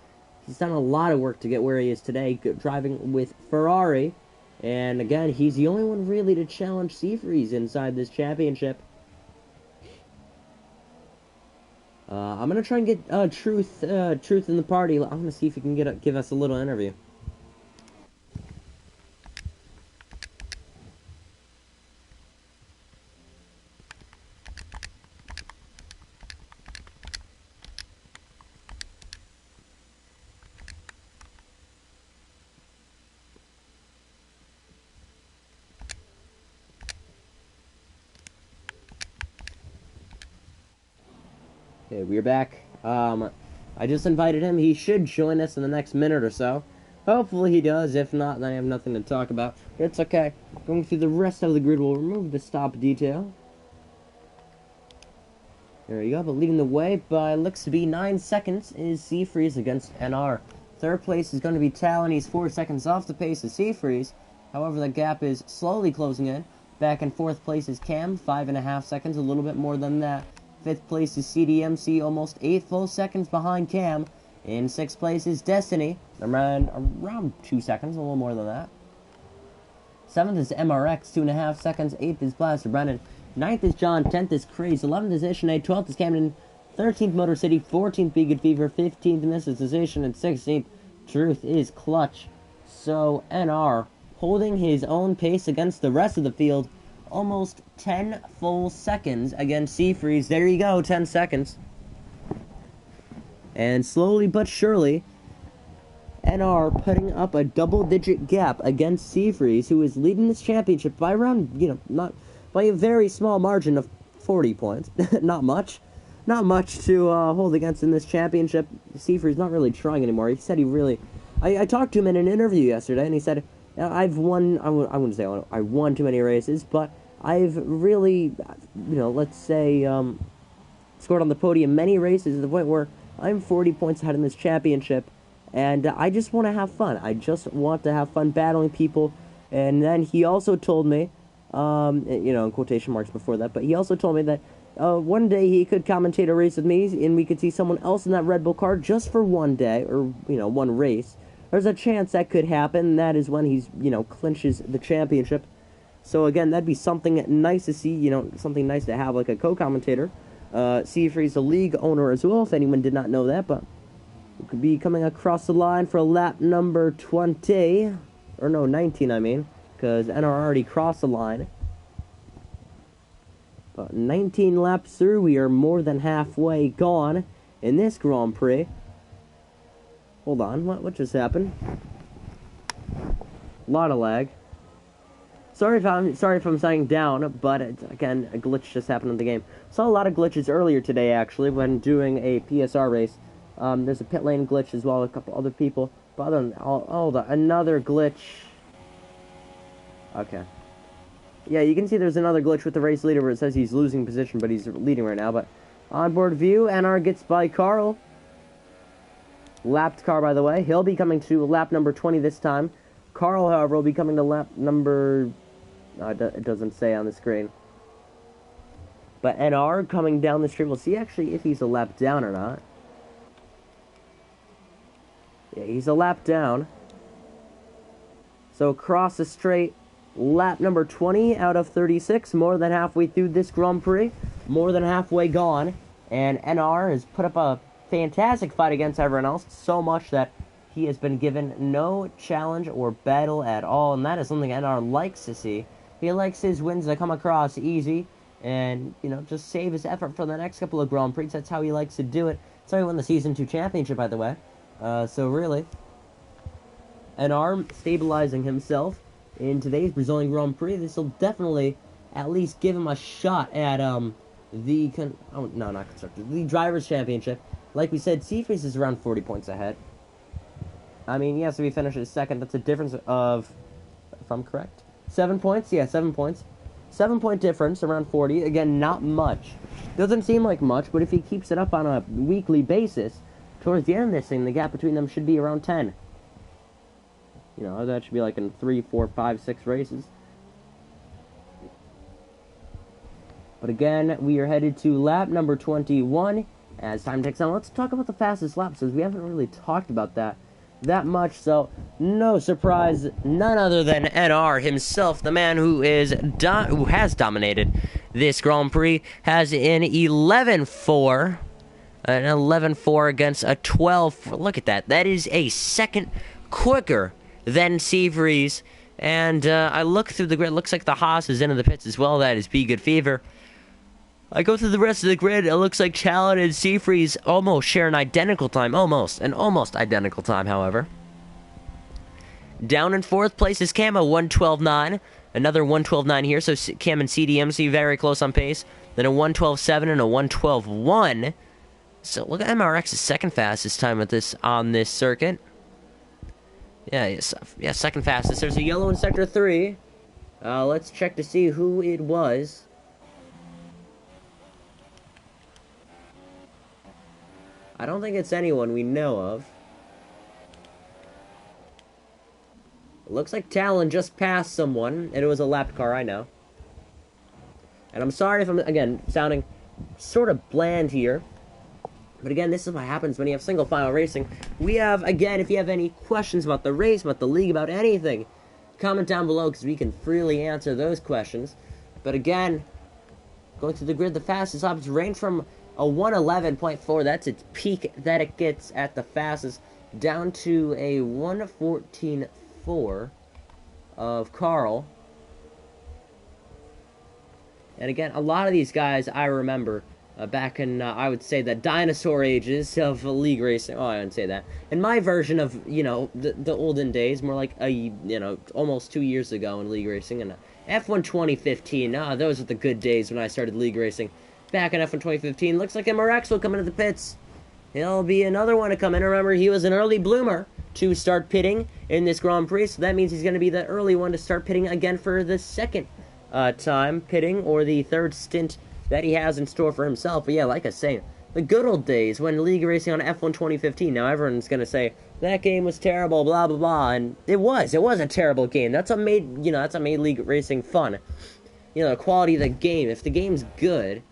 He's done a lot of work to get where he is today, driving with Ferrari. And again, he's the only one really to challenge Seafreeze inside this championship. I'm going to try and get Truth in the party. I'm going to see if he can give us a little interview. Okay, we're back. I just invited him. He should join us in the next minute or so. Hopefully he does. If not, then I have nothing to talk about. It's okay. Going through the rest of the grid, we'll remove the stop detail. There you go. But leading the way by looks to be 9 seconds is Seafreeze against NR. 3rd place is going to be Talon. He's 4 seconds off the pace of Seafreeze. However, the gap is slowly closing in. Back in 4th place is Cam. 5.5 seconds, a little bit more than that. 5th place is CDMC, almost 8 full seconds behind Cam. In 6th place is Destiny, around 2 seconds, a little more than that. 7th is MRX, 2.5 seconds. 8th is Blaster Brennan. 9th is John. 10th is Craze. 11th is Ishine. 12th is Camden. 13th Motor City. 14th Be Good Fever. 15th Mysticism. And 16th Truth is Clutch. So NR holding his own pace against the rest of the field. Almost 10 full seconds against Seafreeze. There you go, 10 seconds. And slowly but surely, NR putting up a double-digit gap against Seafreeze, who is leading this championship by around, not by a very small margin of 40 points. Not much. Not much to hold against in this championship. Seafreeze not really trying anymore. He said he really... I talked to him in an interview yesterday, and he said... I've won, I wouldn't say I won too many races, but I've really, let's say, scored on the podium many races to the point where I'm 40 points ahead in this championship, and I just want to have fun. I just want to have fun battling people. And then he also told me In quotation marks before that. But he also told me that one day he could commentate a race with me, and we could see someone else in that Red Bull car just for one day, or, one race. There's a chance that could happen, and that is when he's, clinches the championship. So, again, that'd be something nice to see, something nice to have, like a co-commentator. Seafree's a league owner as well, if anyone did not know that, but we could be coming across the line for lap number 20, or no, 19, I mean, because NR already crossed the line. But 19 laps through, we are more than halfway gone in this Grand Prix. Hold on, what just happened? A lot of lag. Sorry if I'm sounding down, but again, a glitch just happened in the game. Saw a lot of glitches earlier today, actually, when doing a PSR race. There's a pit lane glitch as well, a couple other people. But other than another glitch. Okay. Yeah, you can see there's another glitch with the race leader where it says he's losing position, but he's leading right now. But onboard view, NR gets by Carl. Lapped car, by the way. He'll be coming to lap number 20 this time. Carl, however, will be coming to lap number... it doesn't say on the screen. But NR coming down the straight. We'll see actually if he's a lap down or not. Yeah, he's a lap down. So across the straight, lap number 20 out of 36. More than halfway through this Grand Prix. More than halfway gone. And NR has put up a fantastic fight against everyone else. So much that he has been given no challenge or battle at all. And that is something NR likes to see. He likes his wins to come across easy. And, just save his effort for the next couple of Grand Prix. That's how he likes to do it. That's how he won the Season 2 championship, by the way. So really, NR stabilizing himself in today's Brazilian Grand Prix. This will definitely at least give him a shot at the Drivers' Championship. Like we said, Seafreeze is around 40 points ahead. I mean, yes, if he finishes second, that's a difference of, if I'm correct, 7 points? Yeah, 7 points. 7-point difference, around 40. Again, not much. Doesn't seem like much, but if he keeps it up on a weekly basis, towards the end of this thing, the gap between them should be around 10. That should be like in 3, 4, 5, 6 races. But again, we are headed to lap number 21. As time ticks on, let's talk about the fastest laps, because we haven't really talked about that much. So, no surprise, none other than NR himself, the man who has dominated this Grand Prix, has an 11-4. An 11-4 against a 12. Look at that. That is a second quicker than Seafreeze. And I look through the grid. Looks like the Haas is into the pits as well. That is Be Good Fever. I go through the rest of the grid. It looks like Challen and Seafreeze almost share an identical time. An almost identical time, however. Down in fourth place is Cam, 112.9. Another 112.9 here. So Cam and CDMC very close on pace. Then a 112.7 and a 112.1. So look at MRX's second fastest time on this circuit. Yeah, second fastest. There's a yellow in Sector 3. Let's check to see who it was. I don't think it's anyone we know of. It looks like Talon just passed someone, and it was a lapped car, I know. And I'm sorry if I'm, again, sounding sort of bland here. But again, this is what happens when you have single file racing. We have, again, if you have any questions about the race, about the league, about anything, comment down below, because we can freely answer those questions. But again, going through the grid, the fastest laps range from a 111.4, that's its peak that it gets at the fastest, down to a 114.4 of Carl. And again, a lot of these guys I remember back in, I would say, the dinosaur ages of league racing. Oh, I didn't say that. In my version of, the olden days, more like, almost 2 years ago in league racing. And F1 2015, those are the good days when I started league racing. Back in F1 2015, looks like MRX will come into the pits. He'll be another one to come in. Remember, he was an early bloomer to start pitting in this Grand Prix, so that means he's going to be the early one to start pitting again for the second time pitting, or the third stint that he has in store for himself. But yeah, like I say, the good old days when league racing on F1 2015. Now everyone's going to say, that game was terrible, blah, blah, blah, and it was a terrible game. That's what made league racing fun. the quality of the game. If the game's good,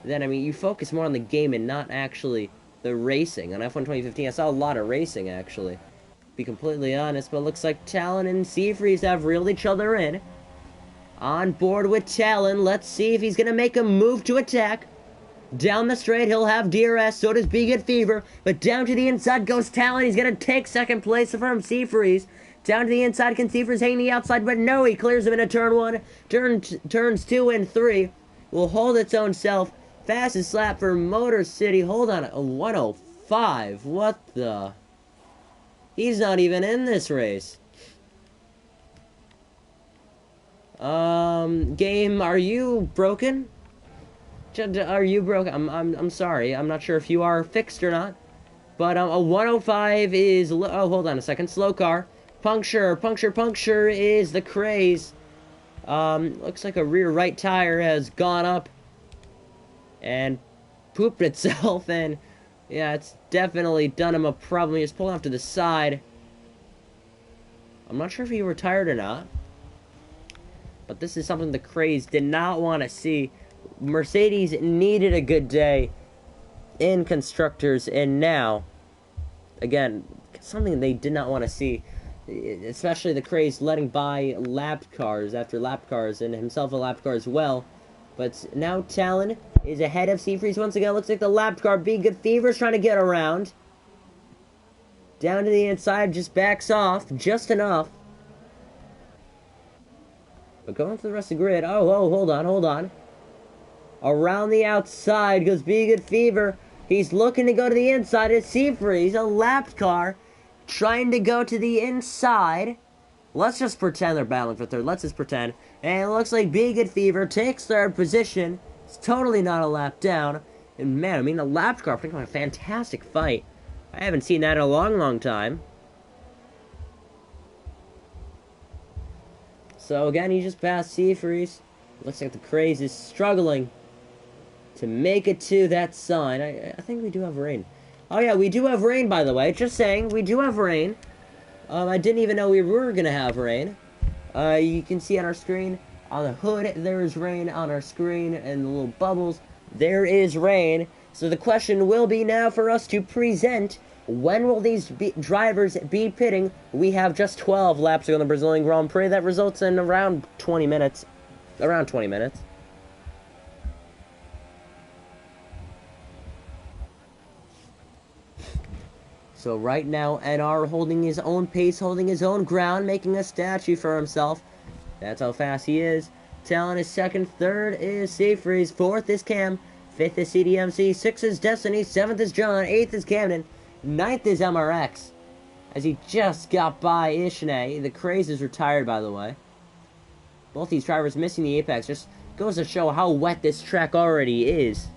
then, I mean, you focus more on the game and not actually the racing. On F1 2015, I saw a lot of racing, actually. To be completely honest, but it looks like Talon and Seafreeze have reeled each other in. On board with Talon, let's see if he's going to make a move to attack. Down the straight, he'll have DRS, so does Be Good Fever, but down to the inside goes Talon. He's going to take second place from Seafreeze. Down to the inside, can Seafreeze hang the outside, but no, he clears him into turn 1. Turns 2 and 3 will hold its own self. Fastest lap for Motor City. Hold on, a 105. What the? He's not even in this race. Game, are you broken? Are you broken? I'm sorry. I'm not sure if you are fixed or not. But a 105 is... Oh, hold on a second. Slow car. Puncture is the craze. Looks like a rear right tire has gone up and pooped itself, and yeah, it's definitely done him a problem. He's pulling off to the side. I'm not sure if he retired or not, but this is something the craze did not want to see. Mercedes needed a good day in constructors, and now, again, something they did not want to see, especially the craze letting by lap cars after lap cars, and himself a lap car as well. But now Talon is ahead of Seafreeze once again. Looks like the lap car, Be Good Fever's trying to get around. Down to the inside, just backs off, just enough. But going to the rest of the grid, hold on. Around the outside goes Be Good Fever. He's looking to go to the inside. It's Seafreeze, a lap car, trying to go to the inside. Let's just pretend they're battling for third. Let's just pretend. And it looks like Be Good Fever takes third position. It's totally not a lap down. And man, I mean, the lap car putting on a fantastic fight. I haven't seen that in a long time. So again, he just passed Seafreeze. Looks like the craze is struggling to make it to that sign. I think we do have rain. Oh yeah, we do have rain, by the way. Just saying, we do have rain. I didn't even know we were gonna have rain. You can see on our screen, on the hood, there is rain on our screen, and the little bubbles, there is rain. So the question will be now for us to present, when will these drivers be pitting? We have just 12 laps to go in the Brazilian Grand Prix. That results in around 20 minutes. Around 20 minutes. So right now, NR holding his own pace, holding his own ground, making a statue for himself. That's how fast he is. Talon is second, third is Seafreeze, fourth is Cam, fifth is CDMC, sixth is Destiny, seventh is John, eighth is Camden, ninth is MRX. As he just got by Ishine. The craze is retired, by the way. Both these drivers missing the apex just goes to show how wet this track already is.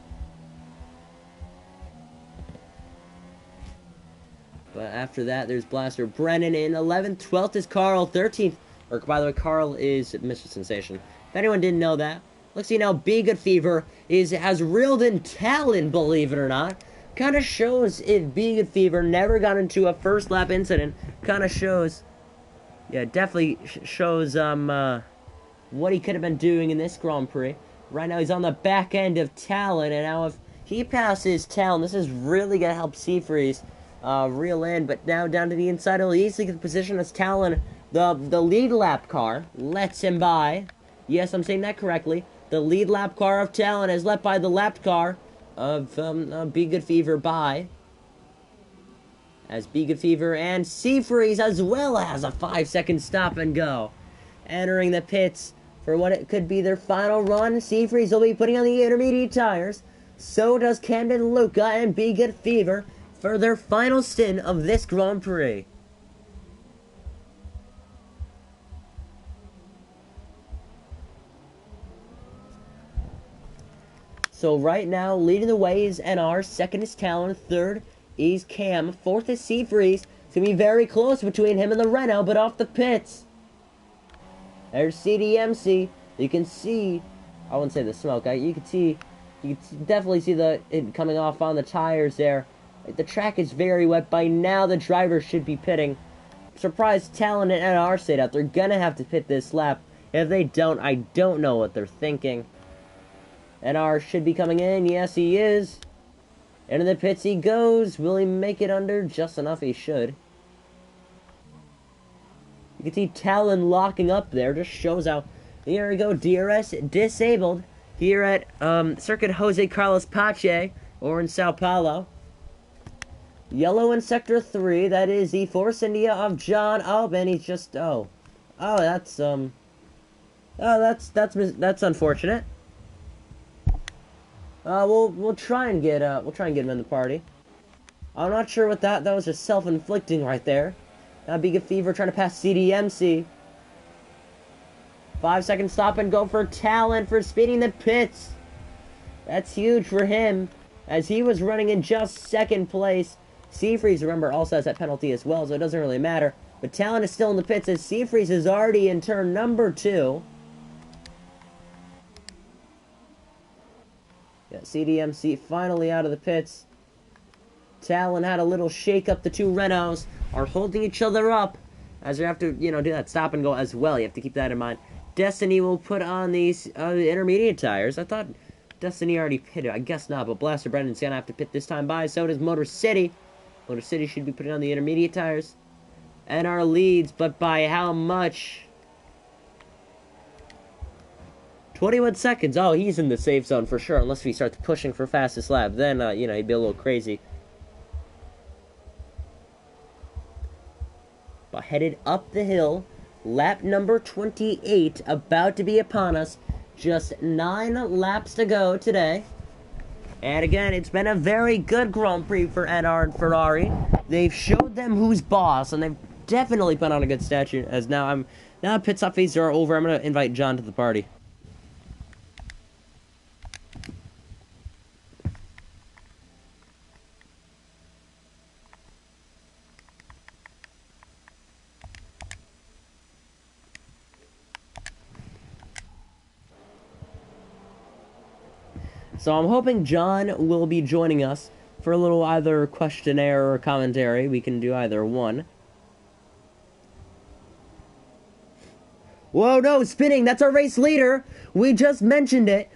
But after that, there's Blaster Brennan in 11th. 12th is Carl. 13th, or by the way, Carl is Mr. Sensation. If anyone didn't know that, let's see now. Be Good Fever has reeled in Talon, believe it or not. Kind of shows if Be Good Fever never got into a first lap incident. Kind of shows, yeah, definitely shows what he could have been doing in this Grand Prix. Right now, he's on the back end of Talon, and now if he passes Talon, this is really gonna help Seafreeze reel in, but now down to the inside, he'll easily get the position as Talon, the lead lap car, lets him by. Yes, I'm saying that correctly. The lead lap car of Talon is let by the lap car of Be Good Fever by. As Be Good Fever and Seafreeze, as well as a 5-second stop and go. Entering the pits for what it could be their final run. Seafreeze will be putting on the intermediate tires. So does Camden Luca and Be Good Fever for their final stint of this Grand Prix. So right now, leading the way is NR, second is Talon, third is Cam, fourth is Seafreeze. It's going to be very close between him and the Renault, but off the pits. There's CDMC. You can see, I wouldn't say the smoke, you can definitely see it coming off on the tires there. The track is very wet. By now, the driver should be pitting. I'm surprised Talon and NR stayed out. They're going to have to pit this lap If they don't, I don't know what they're thinking. NR should be coming in. Yes, he is. Into the pits he goes. Will he make it under? Just enough, he should. You can see Talon locking up there. Just shows how... Here we go. DRS disabled. Here at Circuit Jose Carlos Pache. Or in Sao Paulo. Yellow in Sector 3. That is the Force India of John. Oh, and he's just... Oh, that's... Oh, that's unfortunate. We'll try and get him in the party. I'm not sure what that was just self-inflicting right there. Now Big Fever trying to pass CDMC. 5-second stop and go for Talon for speeding the pits. That's huge for him, as he was running in just second place. Seafreeze, remember, also has that penalty as well, so it doesn't really matter. But Talon is still in the pits as Seafreeze is already in turn number 2. Yeah, CDMC finally out of the pits. Talon had a little shake up. The two Renaults are holding each other up as you have to, do that stop and go as well. You have to keep that in mind. Destiny will put on these intermediate tires. I thought Destiny already pitted. I guess not, but Blaster Brendan's going to have to pit this time by. So does Motor City. Motor City should be putting on the intermediate tires. And our leads, but by how much? 21 seconds. Oh, he's in the safe zone for sure, unless he starts pushing for fastest lap. Then, he'd be a little crazy. But headed up the hill, lap number 28, about to be upon us. Just 9 laps to go today. And again, it's been a very good Grand Prix for NR and Ferrari. They've showed them who's boss, and they've definitely put on a good statue. As now pit stop phases are over. I'm going to invite John to the party. So I'm hoping John will be joining us for a little either questionnaire or commentary. We can do either one. Whoa, no, spinning. That's our race leader. We just mentioned it.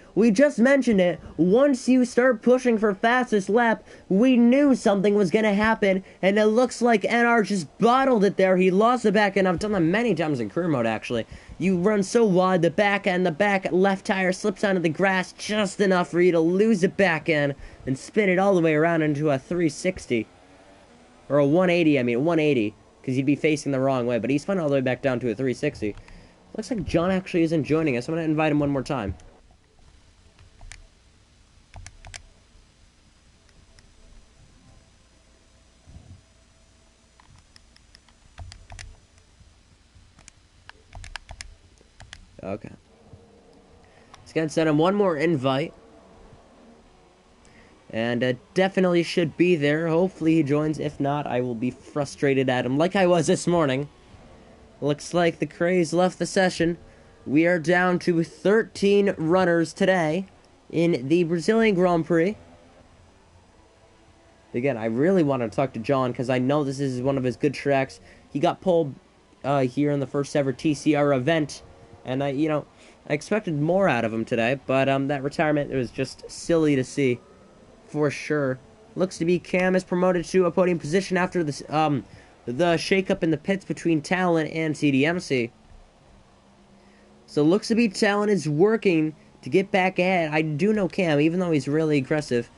Once you start pushing for fastest lap, we knew something was going to happen, and it looks like NR just bottled it there. He lost the back end. I've done that many times in career mode, actually. You run so wide, the back left tire slips onto the grass just enough for you to lose the back end and spin it all the way around into a 360. Or a 180, 180, because you'd be facing the wrong way, but he spun all the way back down to a 360. Looks like John actually isn't joining us. I'm going to invite him one more time. Okay. Just gonna send him one more invite. And definitely should be there. Hopefully he joins. If not, I will be frustrated at him like I was this morning. Looks like the craze left the session. We are down to 13 runners today in the Brazilian Grand Prix. Again, I really want to talk to John because I know this is one of his good tracks. He got pulled here in the first ever TCR event. And I expected more out of him today, but that retirement, it was just silly to see, for sure. Looks to be Cam is promoted to a podium position after this, the shake-up in the pits between Talon and CDMC. So looks to be Talon is working to get back ahead. I do know Cam, even though he's really aggressive.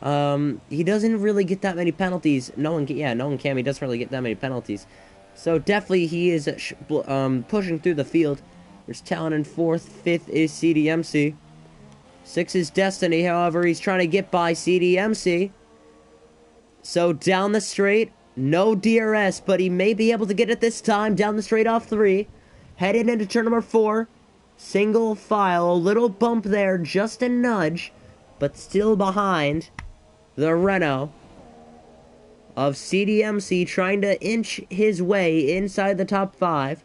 He doesn't really get that many penalties. Knowing Cam, he doesn't really get that many penalties. So definitely he is pushing through the field. There's Talon in 4th, 5th is CDMC. 6 is Destiny, however, he's trying to get by CDMC. So down the straight, no DRS, but he may be able to get it this time. Down the straight off 3. Headed into turn number 4. Single file, a little bump there, just a nudge, but still behind the Renault of CDMC, trying to inch his way inside the top 5.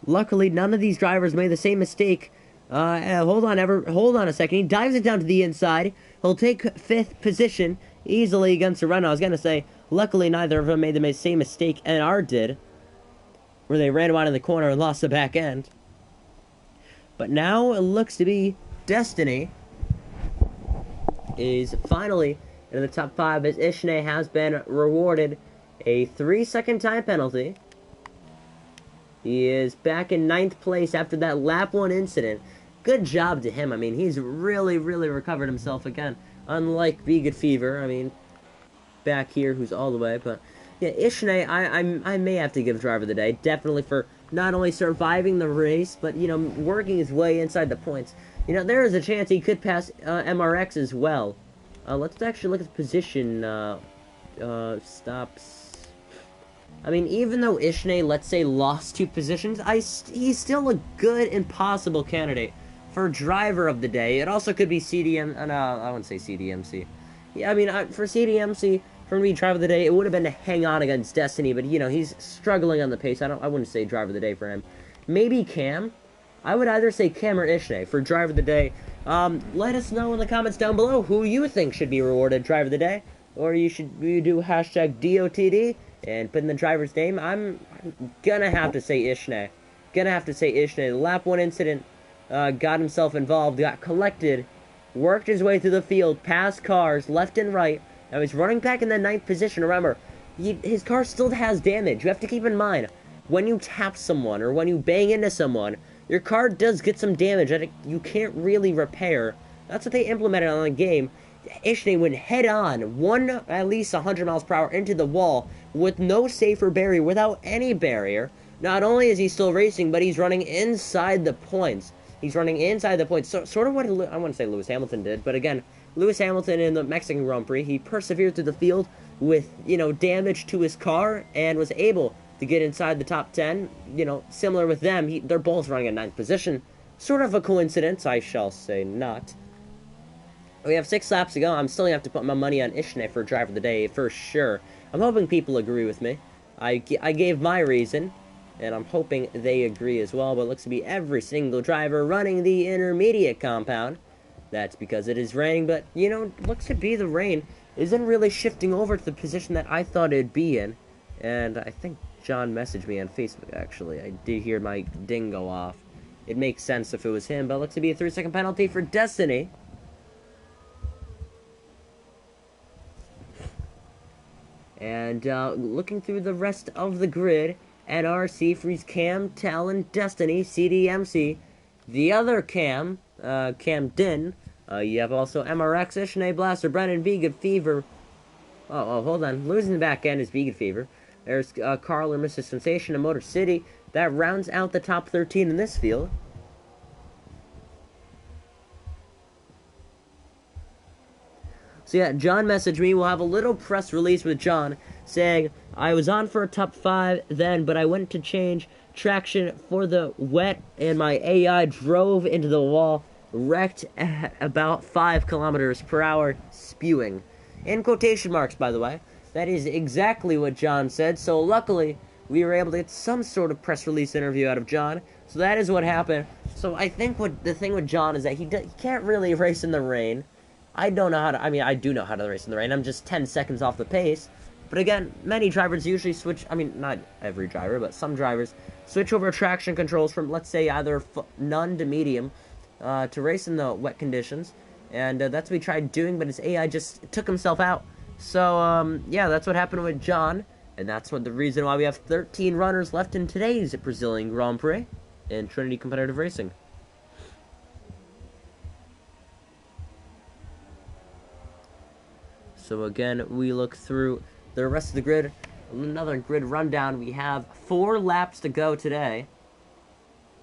Luckily, none of these drivers made the same mistake. Hold on a second. He dives it down to the inside. He'll take 5th position easily against the Renault. I was going to say, luckily, neither of them made the same mistake NR did. where they ran wide in the corner and lost the back end. But now it looks to be Destiny is finally in the top 5 as Ishine has been rewarded a 3-second time penalty. He is back in 9th place after that lap 1 incident. Good job to him. I mean, he's really recovered himself again. Unlike Vegan Fever, I mean, back here, who's all the way. But, yeah, Ishine, I may have to give driver of the day. Definitely for not only surviving the race, but, you know, working his way inside the points. You know, there is a chance he could pass MRX as well. Let's actually look at the position stops. I mean, even though Ishine, let's say, lost 2 positions, he's still a good and possible candidate for driver of the day. It also could be CDM. No, I wouldn't say CDMC. Yeah, I mean, for CDMC, for me, driver of the day, it would have been to hang on against Destiny, but you know, he's struggling on the pace. I wouldn't say driver of the day for him. Maybe Cam. I would either say Cam or Ishine for driver of the day. Let us know in the comments down below who you think should be rewarded driver of the day, or you do hashtag DOTD and put in the driver's name. I'm gonna have to say Ishine. The lap 1 incident got himself involved, got collected, worked his way through the field, past cars left and right. Now he's running back in the 9th position. Remember, his car still has damage. You have to keep in mind, when you tap someone or when you bang into someone, your car does get some damage that you can't really repair. That's what they implemented on the game. Ishine went head on, at least 100 miles per hour into the wall with no safer barrier, without any barrier. Not only is he still racing, but he's running inside the points. So, sort of what I wouldn't say Lewis Hamilton did, but again, Lewis Hamilton in the Mexican Grand Prix, he persevered through the field with, you know, damage to his car and was able to get inside the top 10. You know, similar with them, they're both running in 9th position. Sort of a coincidence, I shall say not. We have 6 laps to go. I'm still going to have to put my money on Ishine for driver of the day, for sure. I'm hoping people agree with me. I gave my reason, and I'm hoping they agree as well. But it looks to be every single driver running the intermediate compound. That's because it is raining, but, you know, looks to be the rain isn't really shifting over to the position that I thought it'd be in. And I think John messaged me on Facebook, actually. I did hear my ding go off. It makes sense if it was him, but it looks to be a 3-second penalty for Destiny. And looking through the rest of the grid, NRC, Freeze, Cam, Talon, Destiny, CDMC, the other Cam, Cam Din, you have also MRX, Ishine, Blaster, Brennan, Vegan Fever. Oh, hold on. Losing the back end is Vegan Fever. There's Carl or Mr. Sensation and Motor City. That rounds out the top 13 in this field. So yeah, John messaged me. We'll have a little press release with John saying, I was on for a top 5 then, but I went to change traction for the wet, and my AI drove into the wall, wrecked at about 5 kilometers per hour, spewing. In quotation marks, by the way. That is exactly what John said, so luckily, we were able to get some sort of press release interview out of John. So that is what happened. So I think the thing with John is that he can't really race in the rain. I don't know how to, I mean, I do know how to race in the rain. I'm just 10 seconds off the pace. But again, many drivers usually switch, I mean, not every driver, but some drivers switch over traction controls from, let's say, either none to medium to race in the wet conditions. And that's what we tried doing, but his AI just took himself out. So, yeah, that's what happened with John. And that's the reason why we have 13 runners left in today's Brazilian Grand Prix in Trinity Competitive Racing. So again, we look through the rest of the grid. Another grid rundown. We have 4 laps to go today,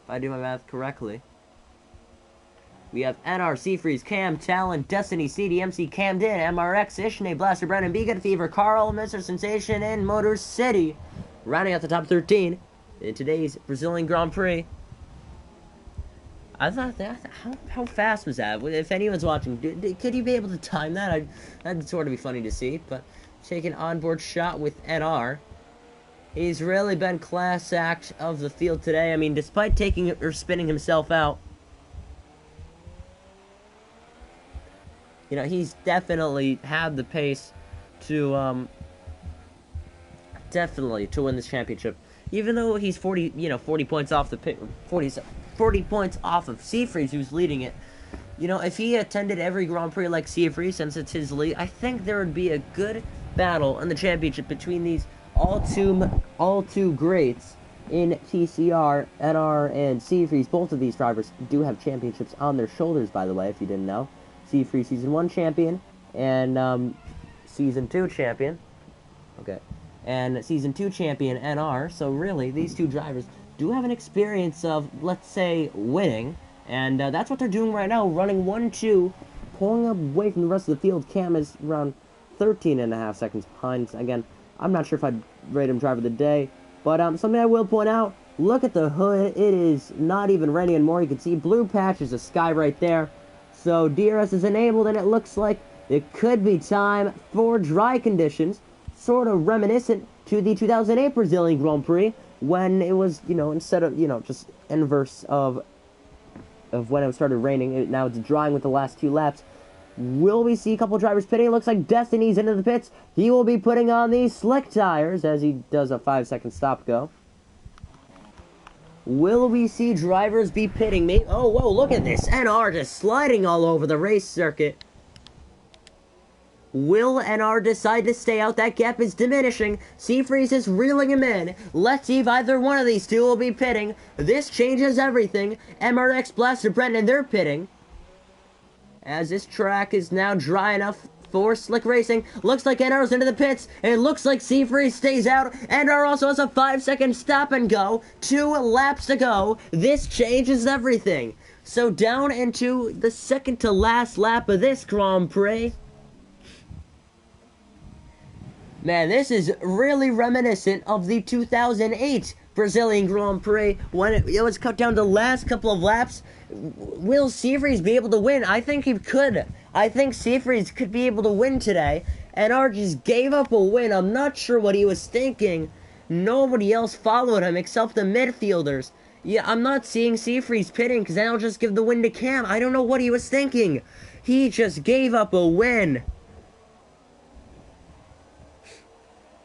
if I do my math correctly. We have NRC, Freeze, Cam, Talon, Destiny, CDMC, Camden, MRX, Ishine, Blaster, Brennan, Vegan Fever, Carl, Mr. Sensation, and Motor City, rounding out the top 13 in today's Brazilian Grand Prix. I thought that, how fast was that? If anyone's watching, could you be able to time that? That'd sort of be funny to see, but take an onboard shot with NR. He's really been class act of the field today. I mean, despite taking or spinning himself out, you know, he's definitely had the pace to definitely to win this championship. Even though he's 40 points off the 40 points off of Seafreeze, who's leading it. If he attended every Grand Prix like Seafreeze, since it's his league, I think there would be a good battle in the championship between these all two greats in TCR, NR, and Seafreeze. Both of these drivers do have championships on their shoulders, by the way, if you didn't know. Seafreeze Season 1 champion, and Season 2 champion. Okay. And Season 2 champion, NR. So really, these two drivers do have an experience of, let's say, winning. And that's what they're doing right now, running 1-2, pulling away from the rest of the field. Cam is around 13.5 seconds behind. Again, I'm not sure if I'd rate him driver of the day. But something I will point out, look at the hood. It is not even raining anymore. You can see blue patches of sky right there. So DRS is enabled, and it looks like it could be time for dry conditions, sort of reminiscent to the 2008 Brazilian Grand Prix, when it was, instead of, just inverse of when it started raining, now it's drying with the last 2 laps. Will we see a couple drivers pitting? It looks like Destiny's into the pits. He will be putting on these slick tires as he does a 5-second stop-go. Will we see drivers be pitting me? Oh, whoa, look at this. NR just sliding all over the race circuit. Will NR decide to stay out? That gap is diminishing. Seafreeze is reeling him in. Let's see if either one of these two will be pitting. This changes everything. MRX, Blaster, Brendan, they're pitting. As this track is now dry enough for slick racing. Looks like NR's into the pits. It looks like Seafreeze stays out. NR also has a 5-second stop and go. 2 laps to go. This changes everything. So down into the second to last lap of this Grand Prix. Man, this is really reminiscent of the 2008 Brazilian Grand Prix when it was cut down to the last couple of laps. Will Seafreeze be able to win? I think he could. I think Seafreeze could be able to win today. NR just gave up a win. I'm not sure what he was thinking. Nobody else followed him except the midfielders. Yeah, I'm not seeing Seafreeze pitting because then I'll just give the win to Cam. I don't know what he was thinking. He just gave up a win.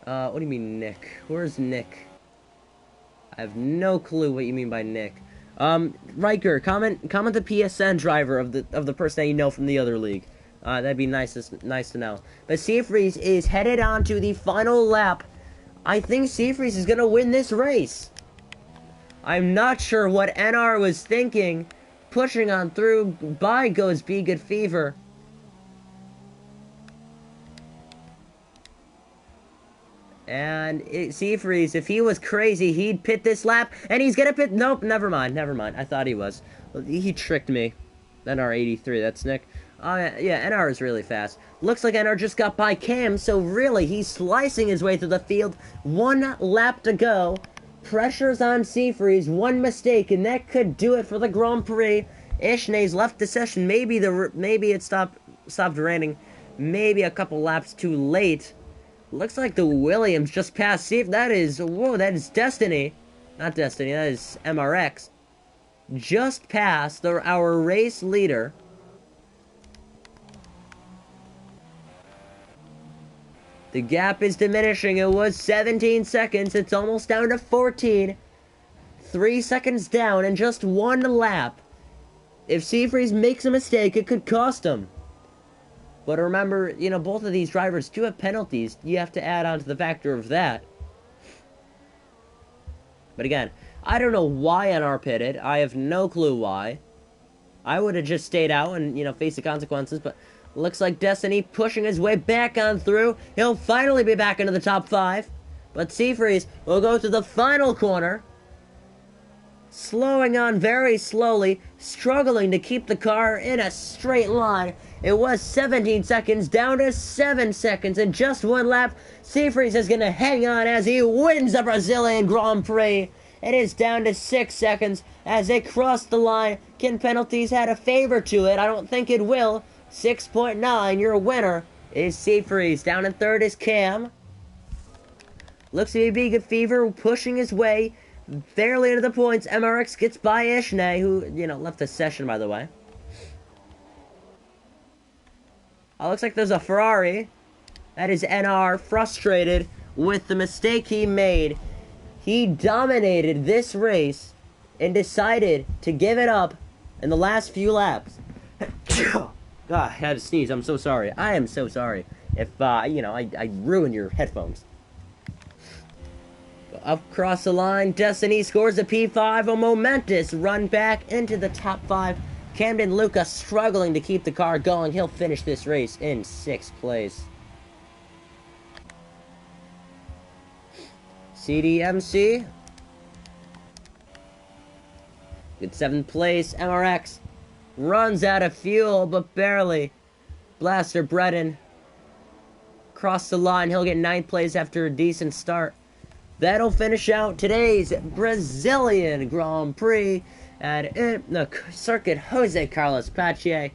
What do you mean, Nick? Where's Nick? I have no clue what you mean by Nick. Riker, comment the PSN driver of the person that you know from the other league. That'd be nice to know. But Seafreeze is headed on to the final lap. I think Seafreeze is gonna win this race. I'm not sure what NR was thinking. Pushing on through, by goes Be Good Fever. And Seafreeze, if he was crazy, he'd pit this lap, and he's gonna pit. Nope, never mind. I thought he was. He tricked me. NR83, that's Nick. Yeah, NR is really fast. Looks like NR just got by Cam, so really, he's slicing his way through the field. 1 lap to go. Pressure's on Seafreeze. 1 mistake, and that could do it for the Grand Prix. Ishne's left the session. Maybe it stopped raining. Maybe a couple laps too late. Looks like the Williams just passed Steve. That is Destiny. Not Destiny, that is MRX. Just passed our race leader. The gap is diminishing. It was 17 seconds. It's almost down to 14. 3 seconds down in just 1 lap. If Seafreeze makes a mistake, it could cost him. But remember, both of these drivers do have penalties. You have to add on to the factor of that. But again, I don't know why NR pitted. I have no clue why. I would have just stayed out and, face the consequences. But looks like Destiny pushing his way back on through. He'll finally be back into the top 5. But Seafreeze will go to the final corner. Slowing on very slowly, struggling to keep the car in a straight line. It was 17 seconds, down to 7 seconds in just 1 lap. Seafreeze is going to hang on as he wins the Brazilian Grand Prix. It is down to 6 seconds as they cross the line. Can penalties add a favor to it? I don't think it will. 6.9, your winner is Seafreeze. Down in 3rd is Cam. Looks to be Good Fever pushing his way barely into the points. MRX gets by Ishne, who, left the session, by the way. Looks like there's a Ferrari. That is NR, frustrated, with the mistake he made. He dominated this race and decided to give it up in the last few laps. God, I had to sneeze. I'm so sorry. I am so sorry if, I ruined your headphones. Across the line, Destiny scores a P5, a momentous run back into the top 5. Camden Lucas struggling to keep the car going. He'll finish this race in 6th place. CDMC. Good 7th place. MRX runs out of fuel, but barely. Blaster Breton across the line. He'll get 9th place after a decent start. That'll finish out today's Brazilian Grand Prix at the circuit Jose Carlos Pache.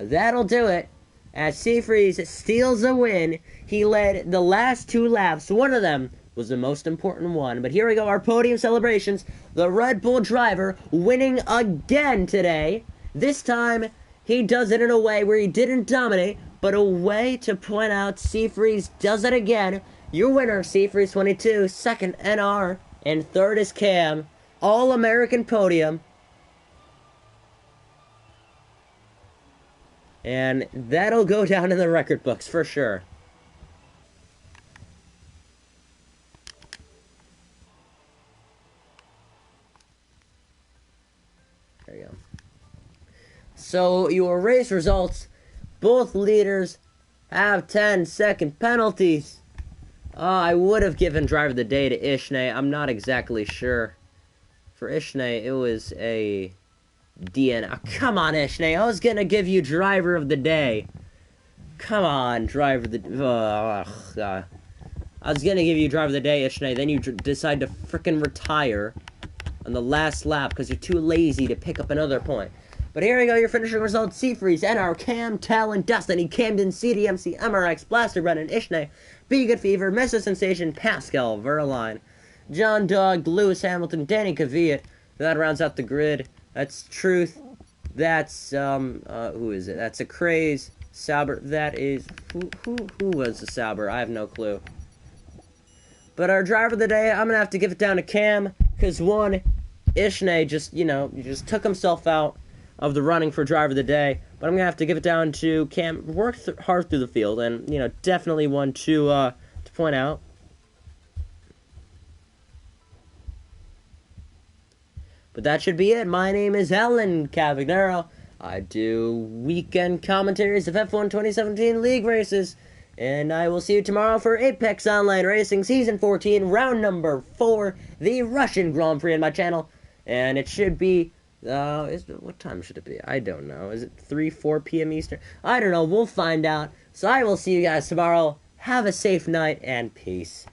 That'll do it. As Seafreeze steals a win, he led the last 2 laps. One of them was the most important one. But here we go, our podium celebrations. The Red Bull driver winning again today. This time, he does it in a way where he didn't dominate, but a way to point out Seafreeze does it again. Your winner, Seafreeze 22, 2nd NR, and 3rd is Cam. All-American podium. And that'll go down in the record books for sure. There you go. So, your race results. Both leaders have 10-second penalties. I would have given driver of the day to Ishnay. I'm not exactly sure. For Ishnay, it was a DN. Oh, come on, Ishnay. I was going to give you driver of the day. Come on, driver of the... I was going to give you driver of the day, Ishnay. Then you decide to frickin' retire on the last lap because you're too lazy to pick up another point. But here we go, your finishing results. Seafreeze, NR, Cam, Talon, Destiny, Camden, CDMC, MRX, Blaster Brennan, Ishnay, Be Good Fever, Mr. Sensation, Pascal, Verline, John Dog, Lewis Hamilton, Danny Kvyat. That rounds out the grid. That's Truth. That's, who is it? That's a Craze. Sauber. That is, who was the Sauber? I have no clue. But our driver of the day, I'm gonna have to give it down to Cam, because one, Ishnay just took himself out of the running for driver of the day, but I'm gonna have to give it down to Cam. Worked hard through the field, and definitely one to point out. But that should be it. My name is Alan Cavagnaro. I do weekend commentaries of F1 2017 League races, and I will see you tomorrow for Apex Online Racing Season 14, round number 4, the Russian Grand Prix on my channel, and it should be. What time should it be? I don't know. Is it 4 p.m. Eastern? I don't know. We'll find out. So I will see you guys tomorrow. Have a safe night, and peace.